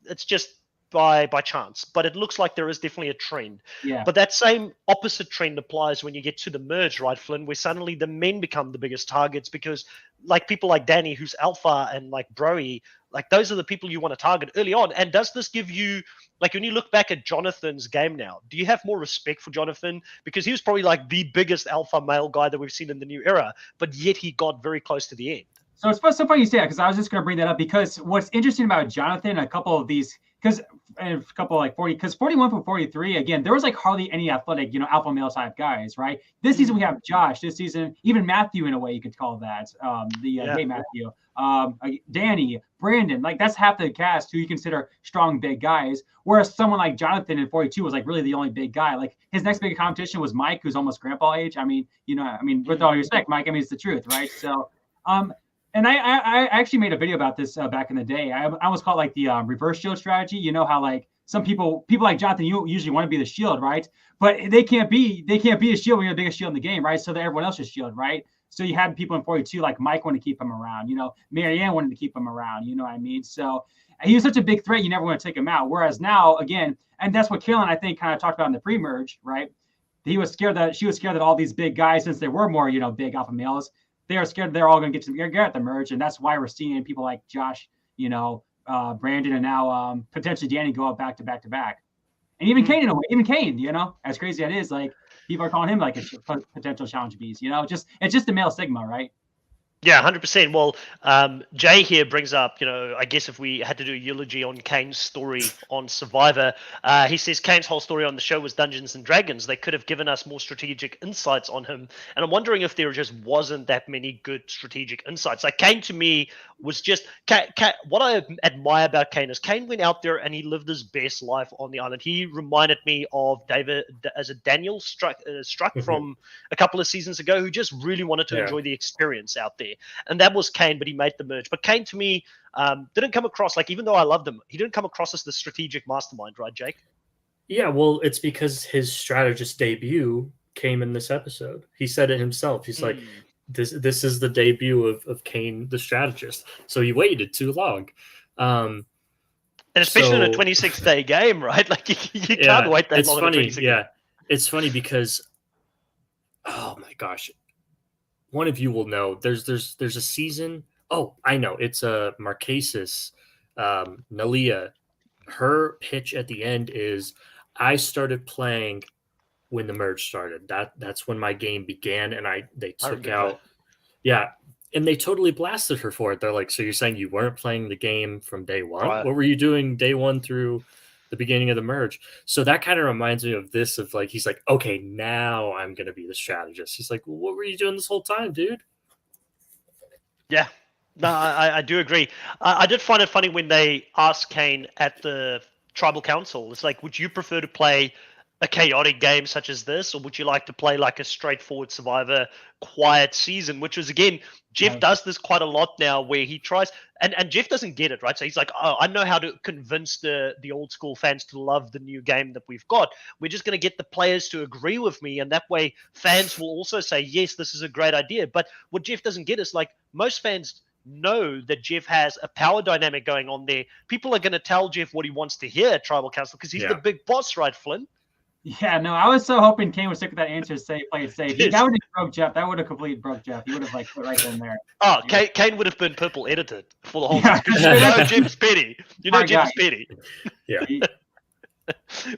it's just by chance, but it looks like there is definitely a trend. But that same opposite trend applies when you get to the merge, right, Flynn, where suddenly the men become the biggest targets, because like people like Danny, who's alpha, and like Broy, like those are the people you want to target early on. And does this give you, like, when you look back at Jonathan's game now, do you have more respect for Jonathan? Because he was probably like the biggest alpha male guy that we've seen in the new era, but yet he got very close to the end. So it's so funny you say that, because I was just going to bring that up, because what's interesting about Jonathan, a couple of these, because a couple like 40, because 41 from 43, again, there was like hardly any athletic, alpha male type guys, right? This season we have Josh. This season, even Matthew, in a way you could call that, gay Matthew, Danny, Brandon, like that's half the cast who you consider strong big guys. Whereas someone like Jonathan in 42 was like really the only big guy. Like his next big competition was Mike, who's almost grandpa age. I mean, with all due respect, Mike, it's the truth, right? So, and I actually made a video about this back in the day. I almost call it like the reverse shield strategy. You know how like some people like Jonathan, you usually want to be the shield, right? But they can't be a shield when you're the biggest shield in the game, right? So that everyone else is shield, right? So you had people in 42 like Mike wanted to keep him around. Marianne wanted to keep him around. You know what I mean? So he was such a big threat, you never want to take him out. Whereas now, again, and that's what Carolyn, I think, kind of talked about in the pre-merge, right? She was scared that all these big guys, since they were more, big alpha males, they are scared they're all going to get at the merge, and that's why we're seeing people like Josh, Brandon, and now potentially Danny go up back to back to back, and even Kane in a way. Even Kane, as crazy as it is, like people are calling him like a potential challenge beast. It's just the male stigma, right? Yeah, 100%. Well, Jay here brings up, I guess if we had to do a eulogy on Kane's story on Survivor, he says Kane's whole story on the show was Dungeons and Dragons. They could have given us more strategic insights on him. And I'm wondering if there just wasn't that many good strategic insights. Like Kane to me was just, what I admire about Kane is Kane went out there and he lived his best life on the island. He reminded me of Daniel Struck from a couple of seasons ago, who just really wanted to enjoy the experience out there. And that was Kane, but he made the merge. But Kane, to me, didn't come across, like, even though I loved him, he didn't come across as the strategic mastermind, right, Jake? Yeah, well, it's because his strategist debut came in this episode. He said it himself. He's like, this is the debut of Kane, the strategist. So he waited too long. And especially in a 26-day game, right? Like, you can't wait that long. Funny, it's funny because, oh my gosh, one of you will know. There's a season. Oh, I know. It's Marquesas, Nalia. Her pitch at the end is, I started playing when the merge started. That's when my game began, and they took out. Yeah, and they totally blasted her for it. They're like, so you're saying you weren't playing the game from day one? Right. What were you doing day one through the beginning of the merge? So that kind of reminds me of this, of like, he's like, okay, now I'm going to be the strategist. He's like, well, what were you doing this whole time, dude? Yeah, no, I do agree. I did find it funny when they asked Kane at the tribal council, it's like, would you prefer to play a chaotic game such as this, or would you like to play like a straightforward Survivor quiet season? Which is, again, Jeff does this quite a lot now, where he tries, and Jeff doesn't get it, right? So he's like, oh, I know how to convince the old school fans to love the new game that we've got. We're just going to get the players to agree with me, and that way fans will also say, yes, this is a great idea. But what Jeff doesn't get is, like, most fans know that Jeff has a power dynamic going on there. People are going to tell Jeff what he wants to hear at tribal council because he's the big boss, right, Flynn? Yeah, no, I was so hoping Kane would stick with that answer, play it safe. That would have broke Jeff. That would have completely broke Jeff. He would have like put right in there. Oh, Kane would have been purple edited for the whole thing. Jeff's petty. Jeff's petty. Yeah.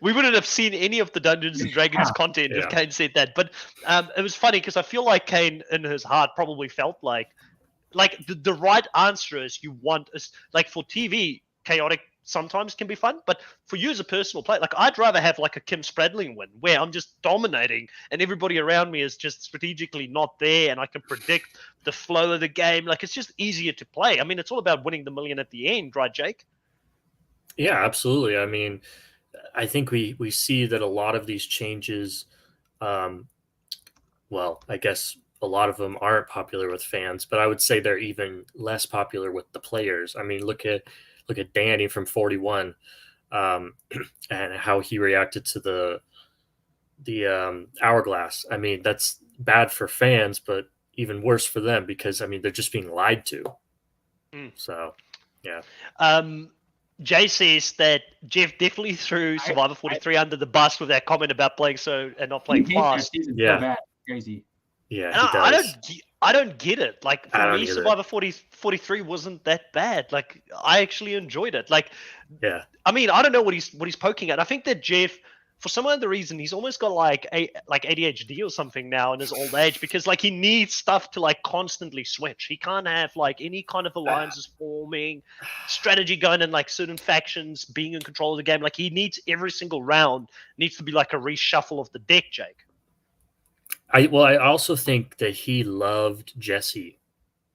We wouldn't have seen any of the Dungeons and Dragons content if Kane said that. But it was funny because I feel like Kane in his heart probably felt like the right answer is, you want, like, for TV, chaotic sometimes can be fun, but for you as a personal player, like, I'd rather have like a Kim Spradling win where I'm just dominating and everybody around me is just strategically not there, and I can predict the flow of the game. Like, it's just easier to play. I mean, it's all about winning the million at the end, right, Jake? Yeah, absolutely. I mean, I think we see that a lot of these changes, well, I guess a lot of them aren't popular with fans, but I would say they're even less popular with the players. I mean, look at Danny from 41, and how he reacted to the hourglass. I mean, that's bad for fans, but even worse for them, because, I mean, they're just being lied to. So, yeah. Jay says that Jeff definitely threw Survivor 43 under the bus with that comment about playing and not playing fast. Yeah, so bad. Crazy. Yeah, I don't get it. Like, for me, Survivor 43 wasn't that bad. Like, I actually enjoyed it. Like, yeah. I mean, I don't know what he's poking at. I think that Jeff for some other reason, he's almost got like ADHD or something now in his old age, because like he needs stuff to like constantly switch. He can't have like any kind of alliances forming, strategy going in, like certain factions being in control of the game. Like he needs every single round needs to be like a reshuffle of the deck, Jake. I also think that he loved Jesse,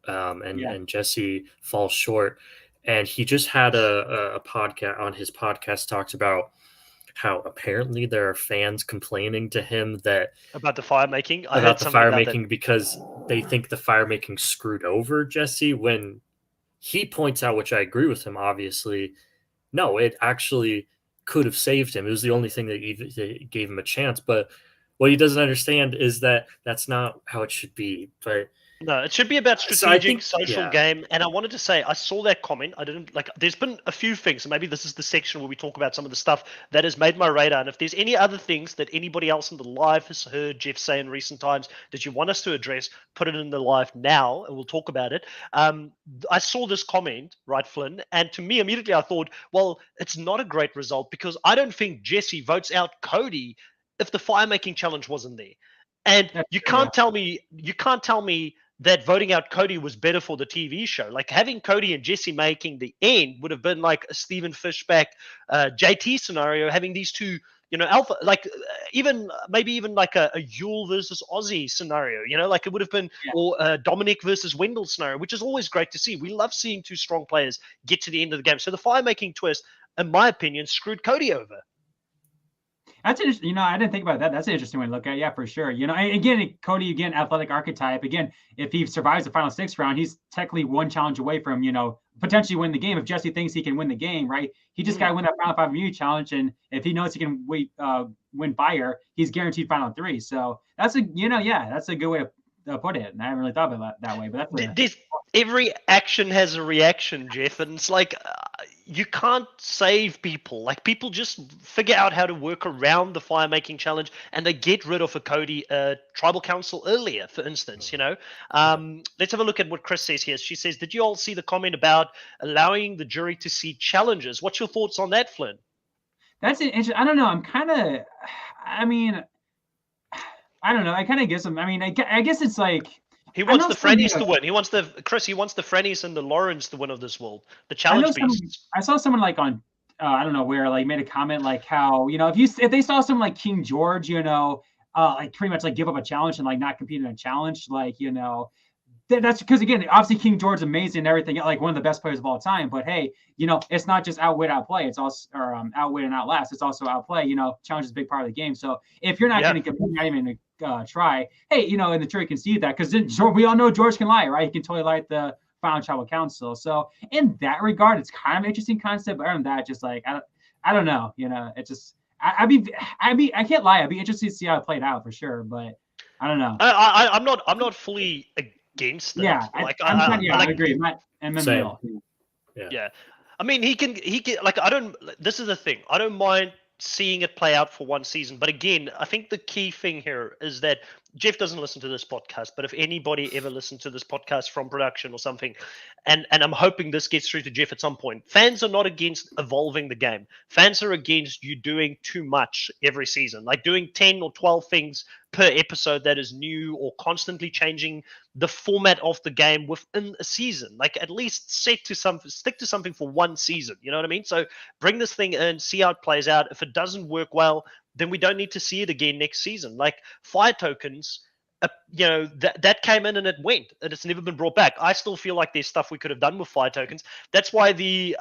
and Jesse falls short. And he just had a podcast on his podcast talked about how apparently there are fans complaining to him that about the fire making, because they think the fire making screwed over Jesse, when he points out, which I agree with him, obviously, no, it actually could have saved him. It was the only thing that gave him a chance. But what he doesn't understand is that that's not how it should be. But no, it should be about strategic, social game. And I wanted to say, I saw that comment. I didn't like. There's been a few things, and maybe this is the section where we talk about some of the stuff that has made my radar. And if there's any other things that anybody else in the live has heard Jeff say in recent times that you want us to address, put it in the live now, and we'll talk about it. I saw this comment, right, Flynn, and to me immediately I thought, well, it's not a great result, because I don't think Jesse votes out Cody if the fire making challenge wasn't there. And you can't tell me that voting out Cody was better for the TV show. Like having Cody and Jesse making the end would have been like a Stephen Fishback, JT scenario. Having these two, alpha, like maybe even like a Yule versus Aussie scenario. Like it would have been, or Dominic versus Wendell scenario, which is always great to see. We love seeing two strong players get to the end of the game. So the fire making twist, in my opinion, screwed Cody over. That's interesting. I didn't think about that. That's an interesting way to look at it. Yeah, for sure. Again, Cody, athletic archetype. Again, if he survives the final 6 round, he's technically one challenge away from, potentially win the game. If Jesse thinks he can win the game, right? He just got to win that final 5 immunity challenge. And if he knows he can win fire, he's guaranteed final 3. So that's that's a good way to put it. And I haven't really thought about it that way, but that's every action has a reaction, Jeff, and it's like you can't save people. Like people just figure out how to work around the fire making challenge, and they get rid of a Cody tribal council earlier, for instance. Let's have a look at what Chris says here. She says, "Did you all see the comment about allowing the jury to see challenges? What's your thoughts on that, Flynn?" That's an interesting. I don't know. I don't know. I kind of guess him. I guess it's like. He wants the Frannies to win. He wants the Frannies and the Laurens to win of this world. The challenge beasts. I saw someone like on I don't know where, like made a comment like how, if they saw someone like King George, like pretty much like give up a challenge and like not compete in a challenge, like, that's because again, obviously King George is amazing and everything, like one of the best players of all time. But hey, it's not just outwit, outplay. It's also outwit and outlast. It's also outplay. Challenge is a big part of the game. So if you're not going to compete, not even try, hey, and the jury can see that, because we all know George can lie, right? He can totally lie at the final tribal council. So in that regard, it's kind of an interesting concept. But other than that, just like I don't know, it's just I can't lie. I'd be interested to see how it played out for sure, but I don't know. I'm not fully against it. Yeah, I agree. I'm in the middle. Yeah. I mean, he can like this is the thing. I don't mind seeing it play out for one season, but again, I think the key thing here is that Jeff doesn't listen to this podcast, but if anybody ever listened to this podcast from production or something, and I'm hoping this gets through to Jeff at some point, fans are not against evolving the game. Fans are against you doing too much every season, like doing 10 or 12 things per episode that is new, or constantly changing the format of the game within a season. Like at least stick to something for one season. You know what I mean? So bring this thing in, see how it plays out. If it doesn't work well, then we don't need to see it again next season. Like fire tokens, that came in and it went, and it's never been brought back. I still feel like there's stuff we could have done with fire tokens. That's why the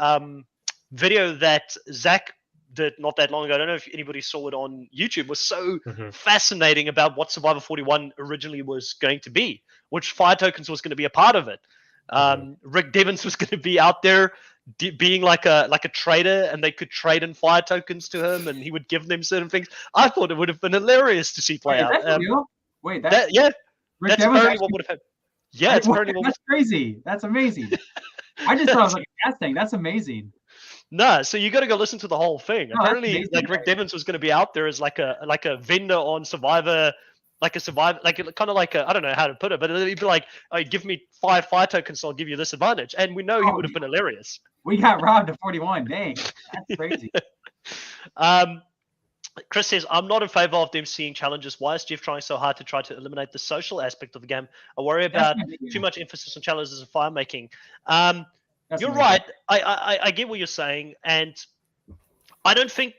video that Zach did not that long ago, I don't know if anybody saw it on YouTube, was so fascinating about what Survivor 41 originally was going to be, which fire tokens was going to be a part of it. Rick Devens was going to be out there being like a trader, and they could trade in fire tokens to him, and he would give them certain things. I thought it would have been hilarious to see play out. That's apparently what would have happened. Yeah, it's apparently that's crazy. That's amazing. I just thought it was like a gas thing. That's amazing. No, so you got to go listen to the whole thing. Apparently, like Rick Devens was going to be out there as like a vendor on Survivor. Like a survivor, like kind of like I don't know how to put it, but he'd be like, "Oh, give me 5 fire tokens, so I'll give you this advantage." And we know he would have been hilarious. We got robbed to 41. Dang, that's crazy. Chris says, I'm not in favor of them seeing challenges. Why is Jeff trying so hard to try to eliminate the social aspect of the game? I worry about too much emphasis on challenges and fire making. You're right. I get what you're saying. And I think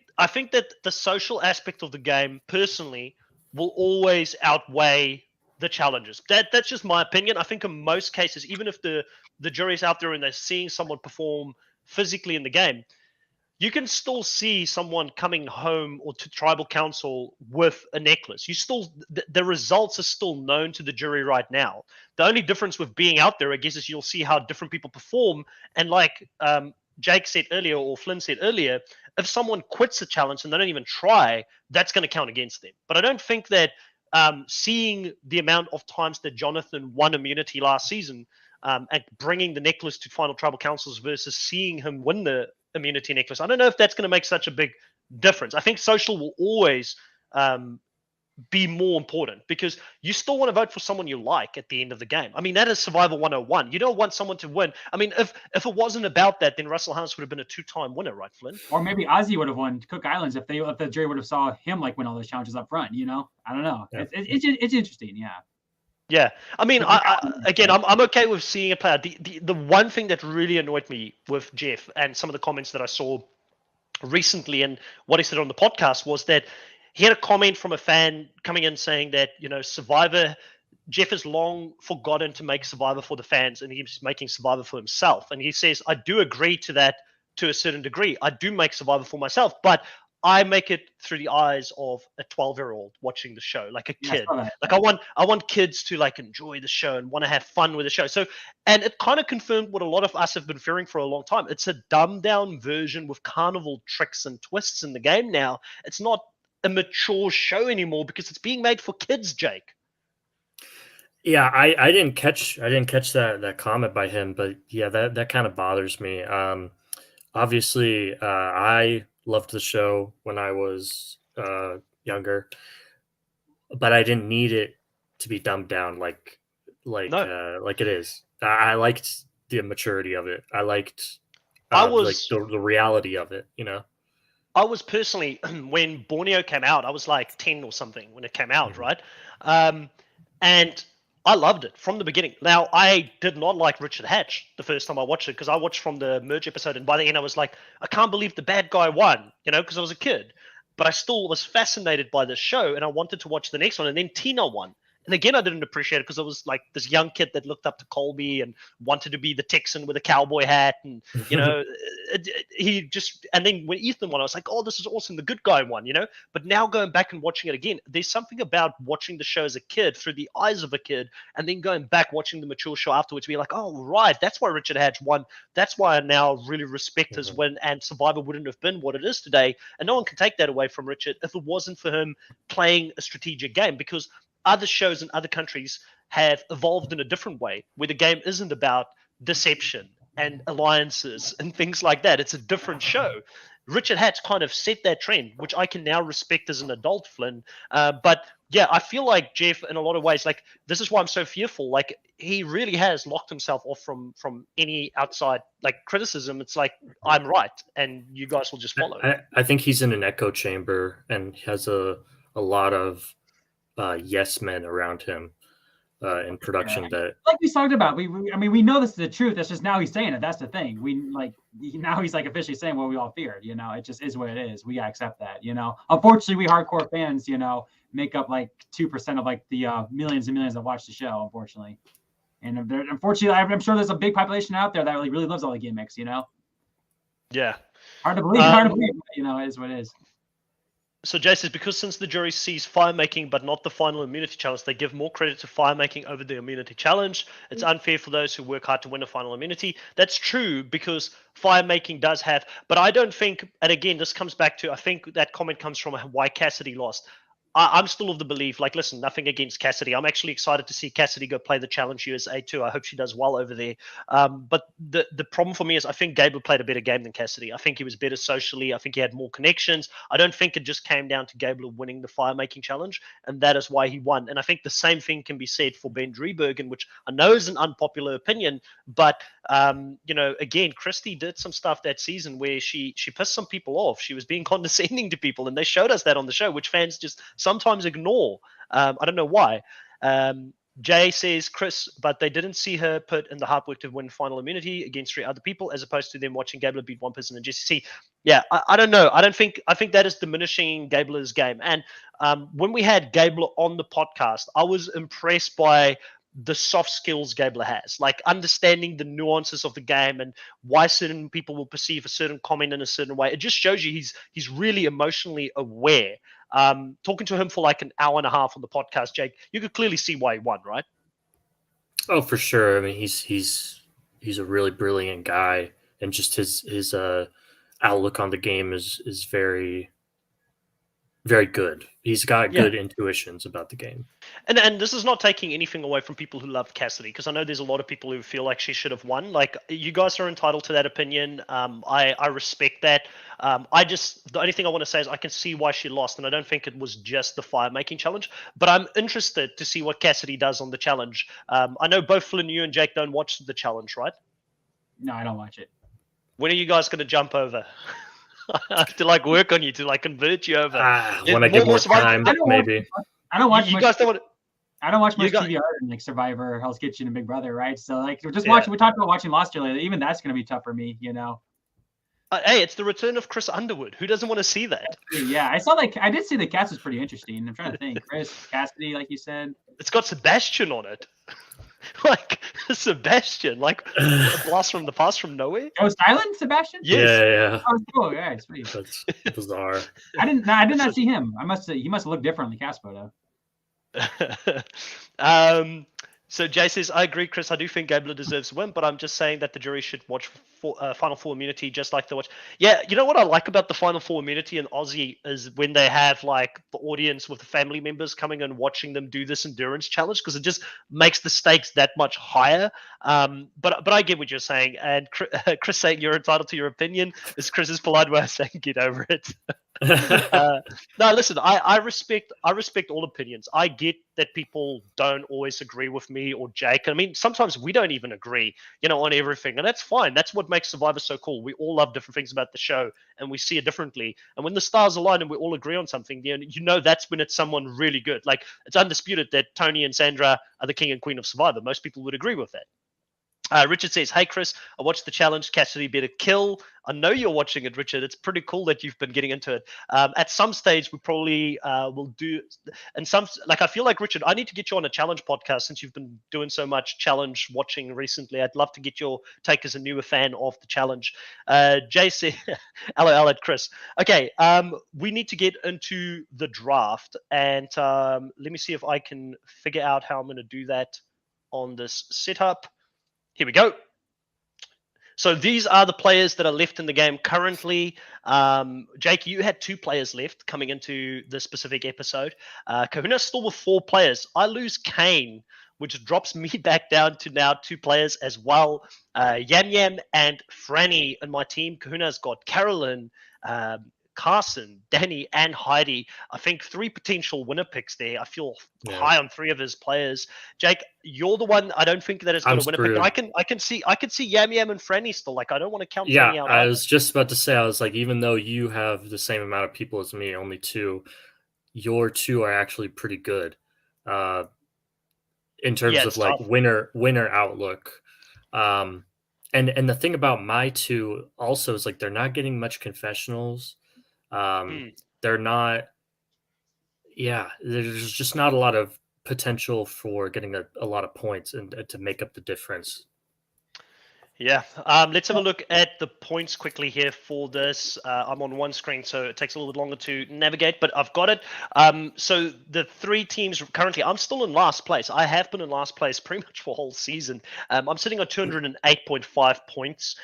that the social aspect of the game, personally, will always outweigh the challenges. That's just my opinion. I think in most cases, even if the jury's out there and they're seeing someone perform physically in the game, you can still see someone coming home or to tribal council with a necklace. The results are still known to the jury right now. The only difference with being out there, I guess, is you'll see how different people perform. And like Jake said earlier, or Flynn said earlier, if someone quits a challenge and they don't even try, that's going to count against them. But I don't think that seeing the amount of times that Jonathan won immunity last season and bringing the necklace to final tribal councils versus seeing him win the immunity necklace, I don't know if that's going to make such a big difference. I think social will always be more important because you still want to vote for someone you like at the end of the game. I mean, that is Survival 101. You don't want someone to win. I mean, if it wasn't about that, then Russell House would have been a 2-time winner, right, Flynn? Or maybe Ozzy would have won Cook Islands if the jury would have saw him like win all those challenges up front. You know, I don't know. Yeah. It's interesting. Yeah. Yeah, I mean, I'm okay with seeing it play out. The one thing that really annoyed me with Jeff and some of the comments that I saw recently and what he said on the podcast was that he had a comment from a fan coming in saying that, Survivor, Jeff has long forgotten to make Survivor for the fans and he's making Survivor for himself. And he says, I do agree to that to a certain degree. I do make Survivor for myself, but I make it through the eyes of a 12-year-old watching the show, like a kid. Like I want kids to like enjoy the show and want to have fun with the show. So, and it kind of confirmed what a lot of us have been fearing for a long time. It's a dumbed down version with carnival tricks and twists in the game now. It's not a mature show anymore because it's being made for kids, Jake. Yeah, I didn't catch that comment by him, but yeah, that kind of bothers me. Obviously, I loved the show when I was younger, but I didn't need it to be dumbed down like it is. I liked the maturity of it. I liked like the reality of it. I was personally, when Borneo came out, I was like 10 or something when it came out, right? And I loved it from the beginning. Now, I did not like Richard Hatch the first time I watched it because I watched from the merge episode, and by the end I was like, I can't believe the bad guy won, because I was a kid. But I still was fascinated by this show, and I wanted to watch the next one, and then Tina won. And again, I didn't appreciate it because I was like this young kid that looked up to Colby and wanted to be the Texan with a cowboy hat. And, and then when Ethan won, I was like, oh, this is awesome. The good guy won, But now going back and watching it again, there's something about watching the show as a kid through the eyes of a kid and then going back watching the mature show afterwards, being like, oh, right, that's why Richard Hatch won. That's why I now really respect his win, and Survivor wouldn't have been what it is today. And no one can take that away from Richard if it wasn't for him playing a strategic game, because other shows in other countries have evolved in a different way where the game isn't about deception and alliances and things like that. It's a different show. Richard Hatch kind of set that trend, which I can now respect as an adult, Flynn. But yeah, I feel like Jeff, in a lot of ways, like this is why I'm so fearful. Like he really has locked himself off from any outside like criticism. It's like, I'm right, and you guys will just follow. I think he's in an echo chamber and has a lot of yes men around him in production that, like we talked about, we know this is the truth. It's just now he's saying it. That's the thing. Now he's like officially saying what we all feared. It just is what it is. We gotta accept that. Unfortunately, we hardcore fans, make up like 2% of like the millions and millions that watch the show. Unfortunately, and unfortunately, I'm sure there's a big population out there that really loves all the gimmicks. Yeah. Hard to believe. It is what it is. So Jay says, because since the jury sees fire making but not the final immunity challenge, they give more credit to fire making over the immunity challenge. It's unfair for those who work hard to win a final immunity. That's true, because fire making does have, but I don't think, and again, this comes back to, I think that comment comes from why Cassidy lost. I'm still of the belief, like, listen, nothing against Cassidy. I'm actually excited to see Cassidy go play the Challenge USA too. I hope she does well over there. But the problem for me is I think Gable played a better game than Cassidy. I think he was better socially. I think he had more connections. I don't think it just came down to Gable winning the fire making challenge, and that is why he won. And I think the same thing can be said for Ben Driebergen, which I know is an unpopular opinion, but again, Christy did some stuff that season where she pissed some people off. She was being condescending to people, and they showed us that on the show, which fans just sometimes ignore. I don't know why. Jay says, Chris, but they didn't see her put in the hard work to win final immunity against 3 other people, as opposed to them watching Gabler beat one person and Jesse. See, yeah, I don't know. I think that is diminishing Gabler's game. And when we had Gabler on the podcast, I was impressed by the soft skills Gabler has, like understanding the nuances of the game and why certain people will perceive a certain comment in a certain way. It just shows you he's really emotionally aware. Talking to him for like an hour and a half on the podcast, Jake, you could clearly see why he won, right? Oh, for sure. I mean, he's a really brilliant guy, and just his outlook on the game is very, very good. He's got good intuitions about the game. And this is not taking anything away from people who love Cassidy, because I know there's a lot of people who feel like she should have won. Like, you guys are entitled to that opinion. I respect that. The only thing I want to say is I can see why she lost, and I don't think it was just the fire making challenge. But I'm interested to see what Cassidy does on the challenge. I know both Flynn, you and Jake don't watch the challenge, right? No, I don't watch it. When are you guys going to jump over? I have to work on you to convert you over. When I get more time, maybe. I don't watch. You guys don't want to. I don't watch much TV other than Survivor, Hell's Kitchen, and Big Brother, right? So we're just watching. We talked about watching Lost earlier. Even that's going to be tough for me, Hey, it's the return of Chris Underwood. Who doesn't want to see that? Yeah, I did see the cast was pretty interesting. I'm trying to think. Chris, Cassidy, like you said. It's got Sebastian on it. Sebastian, a blast from the past from nowhere. Oh, silent Sebastian? Yes. Yeah. Oh, cool. Yeah, it's pretty. That's bizarre. I did not see him. He must look different in the cast photo. So Jay says, I agree, Chris. I do think Gabler deserves a win, but I'm just saying that the jury should watch Final Four immunity just like they watch. Yeah, you know what I like about the Final Four immunity in Aussie is when they have the audience with the family members coming and watching them do this endurance challenge, because it just makes the stakes that much higher. But I get what you're saying, and Chris saying you're entitled to your opinion is Chris's polite way of saying get over it. No, listen, I respect all opinions. I get that people don't always agree with me or Jake. I mean, sometimes we don't even agree, on everything, and that's fine. That's what makes Survivor so cool. We all love different things about the show, and we see it differently. And when the stars align and we all agree on something, that's when it's someone really good. Like, it's undisputed that Tony and Sandra are the king and queen of Survivor. Most people would agree with that. Richard says, hey, Chris, I watched the challenge. Cassidy better kill. I know you're watching it, Richard. It's pretty cool that you've been getting into it. At some stage, we probably will do. And I feel like, Richard, I need to get you on a challenge podcast since you've been doing so much challenge watching recently. I'd love to get your take as a newer fan of the challenge. Jay said, LOL at Chris. Okay, we need to get into the draft. And let me see if I can figure out how I'm going to do that on this setup. Here we go. So these are the players that are left in the game currently. Jake, you had 2 players left coming into this specific episode. Kahuna's still with 4 players. I lose Kane, which drops me back down to now 2 players as well. Yam Yam and Franny in my team. Kahuna's got Carolyn, Carson, Danny, and Heidi. I think 3 potential winner picks there. I feel high on 3 of his players. Jake, you're the one I don't think that is going to win a pick. I can see Yam Yam and Franny still. I don't want to count Franny out. I was just about to say, I was like, even though you have the same amount of people as me, only 2, your 2 are actually pretty good. In terms of tough. Winner outlook. And the thing about my 2 also is they're not getting much confessionals. They're not. Yeah, there's just not a lot of potential for getting a lot of points and to make up the difference. Yeah. Let's have a look at the points quickly here for this. I'm on one screen, so it takes a little bit longer to navigate, but I've got it. So the three teams currently, I'm still in last place. I have been in last place pretty much for the whole season. I'm sitting on 208.5 points.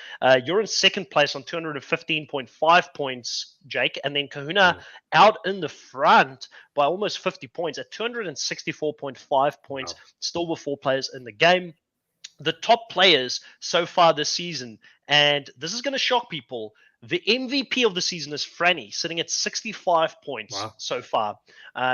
You're in second place on 215.5 points, Jake, and then Kahuna out in the front by almost 50 points at 264.5 points, still with 4 players in the game. The top players so far this season, and this is going to shock people, the MVP of the season is Franny, sitting at 65 points so far.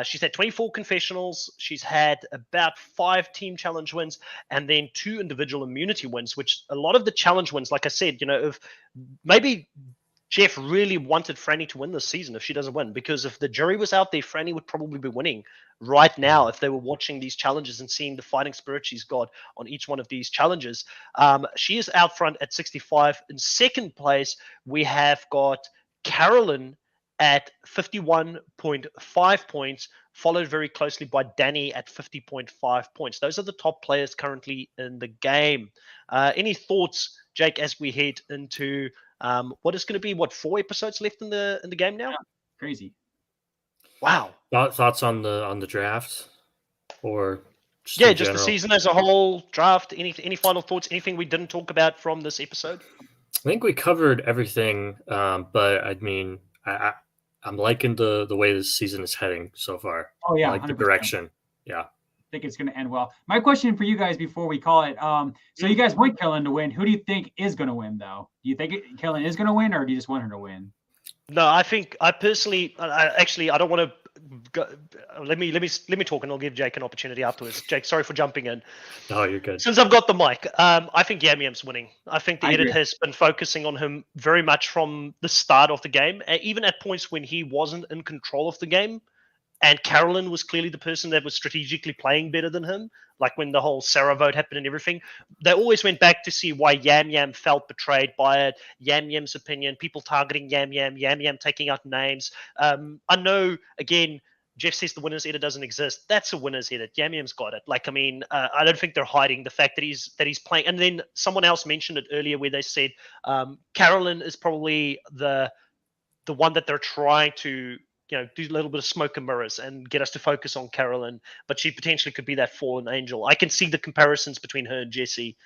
She's had 24 confessionals. She's had about 5 team challenge wins and then 2 individual immunity wins, which a lot of the challenge wins, like I said, if maybe Jeff really wanted Franny to win this season if she doesn't win, because if the jury was out there, Franny would probably be winning right now if they were watching these challenges and seeing the fighting spirit she's got on each one of these challenges. She is out front at 65. In second place, we have got Carolyn at 51.5 points, followed very closely by Danny at 50.5 points. Those are the top players currently in the game. Any thoughts, Jake, as we head into what is going to be 4 episodes left in the game now? Yeah, crazy. Wow. Thoughts on the draft, or just the season as a whole, draft. Any final thoughts? Anything we didn't talk about from this episode? I think we covered everything, but I mean, I'm liking the way this season is heading so far. Oh yeah, I like 100%. The direction. Yeah. I think it's going to end well. My question for you guys before we call it, so you guys want Carolyn to win. Who do you think is going to win, though? Do you think Carolyn is going to win, or do you just want her to win? No, I personally, I don't want to go. Let me talk, and I'll give Jake an opportunity afterwards. Jake, sorry for jumping in. No, you're good. Since I've got the mic, I think Yam Yam's winning. I think the edit has been focusing on him very much from the start of the game, even at points when he wasn't in control of the game. And Carolyn was clearly the person that was strategically playing better than him. Like when the whole Sarah vote happened and everything, they always went back to see why Yam Yam felt betrayed by it. Yam Yam's opinion, people targeting Yam Yam taking out names. I know, again, Jeff says the winner's edit doesn't exist. That's a winner's edit. Yam Yam's got it. Like, I mean, I don't think they're hiding the fact that he's playing. And then someone else mentioned it earlier where they said Carolyn is probably the one that they're trying to do a little bit of smoke and mirrors and get us to focus on Carolyn, but she potentially could be that fallen angel. I can see the comparisons between her and Jessie.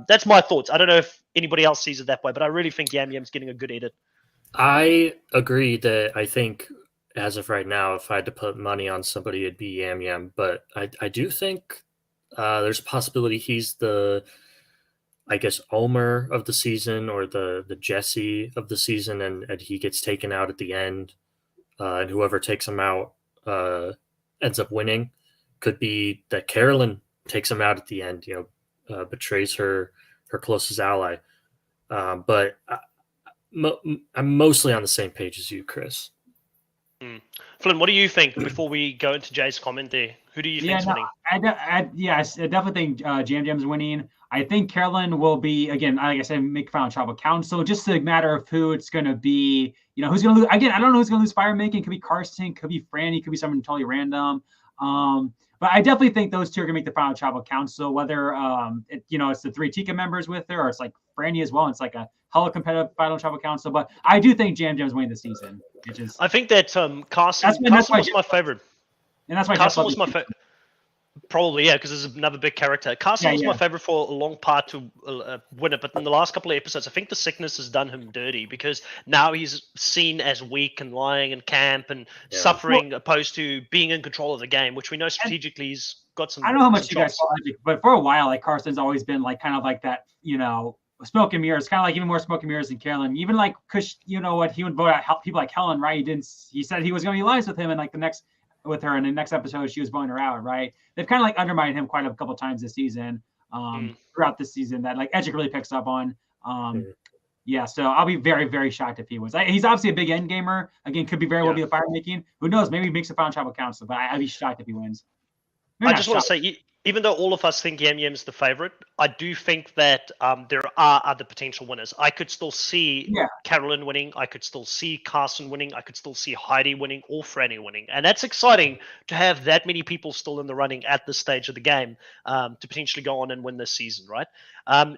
That's my thoughts. I don't know if anybody else sees it that way, but I really think Yam Yam's getting a good edit. I agree that I think as of right now, if I had to put money on somebody, it'd be Yam Yam, but I do think there's a possibility he's the, I guess, Omer of the season or the Jessie of the season, and he gets taken out at the end. And whoever takes him out ends up winning. Could be that Carolyn takes him out at the end, betrays her closest ally. But I'm mostly on the same page as you, Chris. Flynn, what do you think before we go into Jay's comment there? Who do you think is winning? I definitely think Jam Jam's winning. I think Carolyn will be, again, like I said, make final tribal council. Just a matter of who it's going to be. Who's going to lose. Again, I don't know who's going to lose fire making. Could be Carson, could be Franny, could be someone totally random. But I definitely think those two are going to make the final tribal council. Whether it's the 3 Tika members with her, or it's like Franny as well. It's like a hella competitive final tribal council. But I do think Jam Jam's winning the season. I think that Carson was my favorite. And that's why Carson was my favorite. Probably, yeah, because there's another big character. Carson was my favorite for a long part to win it, but in the last couple of episodes, I think the sickness has done him dirty because now he's seen as weak and lying in camp and suffering, opposed to being in control of the game, which we know strategically he's got some. I don't know how much you guys follow, but for a while, like Carson's always been like kind of like that, smoke and mirrors, kind of like even more smoke and mirrors than Carolyn. Even like Kush, he would vote out people like Helen, right? He said he was going to be lies with him, and like with her in the next episode, she was voting her out, right? They've kind of like undermined him quite a couple times this season, throughout this season that like Edgic really picks up on. So I'll be very, very shocked if he wins. He's obviously a big end gamer. Again, could be very well be a fire making. Who knows? Maybe he makes a final tribal council, but I'd be shocked if he wins. I just want to say, even though all of us think Yam Yam's the favorite, I do think that there are other potential winners. I could still see Carolyn winning. I could still see Carson winning. I could still see Heidi winning or Franny winning. And that's exciting to have that many people still in the running at this stage of the game to potentially go on and win this season, right?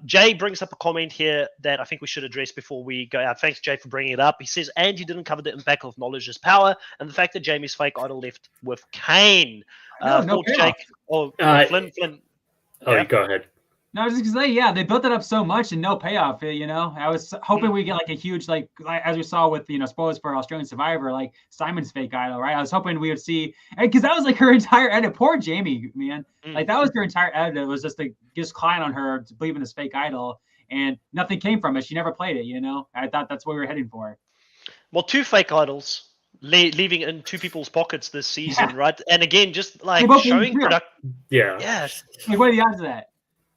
Jay brings up a comment here that I think we should address before we go out. Thanks, Jay, for bringing it up. He says, and you didn't cover the impact of knowledge is power and the fact that Jamie's fake idol left with Kane. No Jake, Flynn. Oh, you go ahead. No, I was just gonna say, they built it up so much and no payoff. I was hoping we get like a huge, like as we saw with spoilers for Australian Survivor, like Simon's fake idol, right? I was hoping we would see, because that was like her entire edit. Poor Jamie, man. Like that was her entire edit. It was just to just climb on her to believe in this fake idol, and nothing came from it. She never played it. I thought that's what we were heading for. Well, 2 fake idols leaving in 2 people's pockets this season, right? And again, just like showing production. Yeah. Yes. Like, what are the odds of that?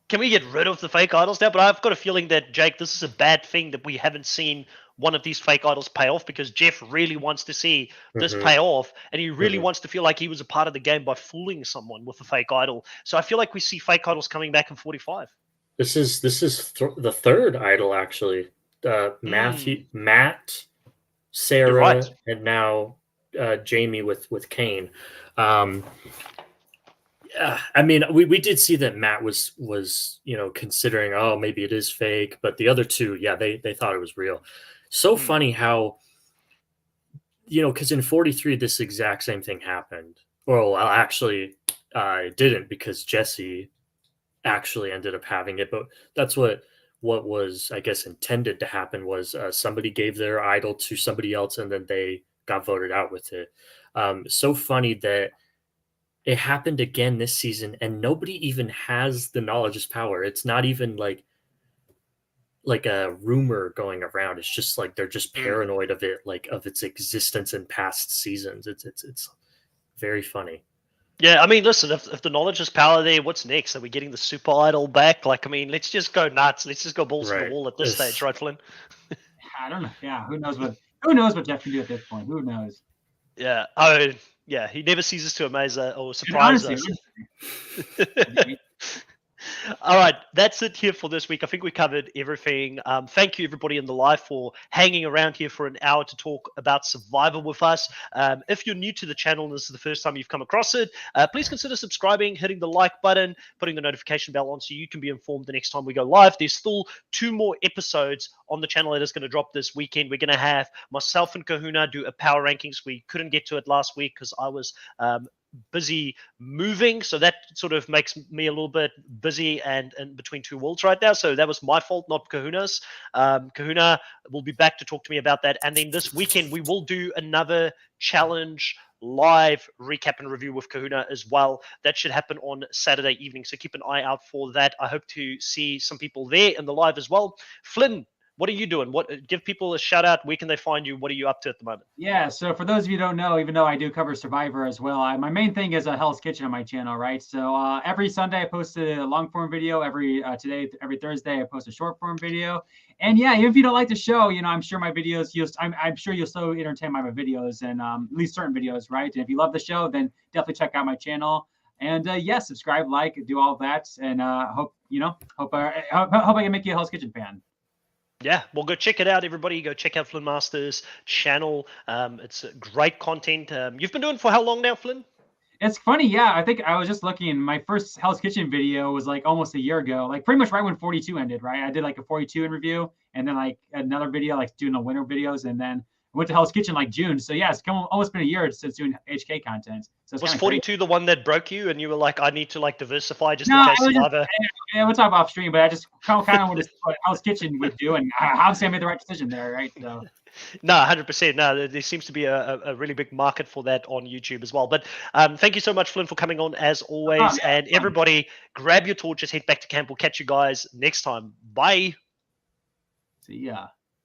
Can we get rid of the fake idols now? But I've got a feeling that, Jake, this is a bad thing that we haven't seen one of these fake idols pay off, because Jeff really wants to see this pay off, and he really wants to feel like he was a part of the game by fooling someone with a fake idol. So I feel like we see fake idols coming back in 45. This is the third idol, actually. Matt, Sarah, and now Jamie with Kane. I mean, we did see that Matt was considering, oh, maybe it is fake, but the other 2, they thought it was real. So funny how, because in 43 this exact same thing happened. Well, actually, it didn't, because Jesse actually ended up having it. But that's what was, I guess, intended to happen, was somebody gave their idol to somebody else, and then they got voted out with it. So funny that it happened again this season, and nobody even has the knowledge is power. It's not even like a rumor going around. It's just like they're just paranoid of it, like of its existence in past seasons. It's very funny. Yeah, I mean, listen, if the knowledge is power there, what's next? Are we getting the super idol back? Like, I mean, let's just go nuts. Let's just go balls to the wall at this stage, right, Flynn? I don't know. Yeah, who knows what Jeff can do at this point? Who knows? Yeah. Oh, yeah. He never ceases to amaze or surprise us. All right, that's it here for this week. I think we covered everything. Thank you, everybody in the live, for hanging around here for an hour to talk about Survivor with us. If you're new to the channel and this is the first time you've come across it, please consider subscribing, hitting the like button, putting the notification bell on so you can be informed the next time we go live. There's still 2 more episodes on the channel that is going to drop this weekend. We're going to have myself and Kahuna do a power rankings. We couldn't get to it last week because I was busy moving, so that sort of makes me a little bit busy and in between 2 worlds right now, so that was my fault, not Kahuna's. Kahuna will be back to talk to me about that, and then this weekend we will do another challenge live recap and review with Kahuna as well. That should happen on Saturday evening, so keep an eye out for that. I hope to see some people there in the live as well. Flynn, what are you doing? Give people a shout out. Where can they find you? What are you up to at the moment? Yeah, so for those of you who don't know, even though I do cover Survivor as well, my main thing is a Hell's Kitchen on my channel, right? So every Sunday I post a long form video. Every Thursday I post a short form video. And yeah, even if you don't like the show, I'm sure my videos, I'm sure you'll still entertain my videos, and at least certain videos, right? And if you love the show, then definitely check out my channel. And subscribe, like, do all of that, and hope I can make you a Hell's Kitchen fan. Yeah, well, go check it out, everybody. Go check out FlynnMasters' channel. It's great content. You've been doing it for how long now, Flynn? It's funny, yeah. I think I was just looking. My first Hell's Kitchen video was like almost a year ago, like pretty much right when 42 ended, right? I did like a 42 in review, and then like another video, like doing the winter videos, and then I went to Hell's Kitchen like June. So yeah, it's almost been a year since doing HK content. So was 42 crazy. The one that broke you, and you were like, I need to like diversify just in case Survivor? Yeah, we'll talk off stream, but I just kind of want to see what Hell's Kitchen would do, and obviously I made the right decision there, right? So. No, 100%. No, there seems to be a really big market for that on YouTube as well. But thank you so much, Flynn, for coming on as always. And everybody, grab your torches, head back to camp. We'll catch you guys next time. Bye. See ya.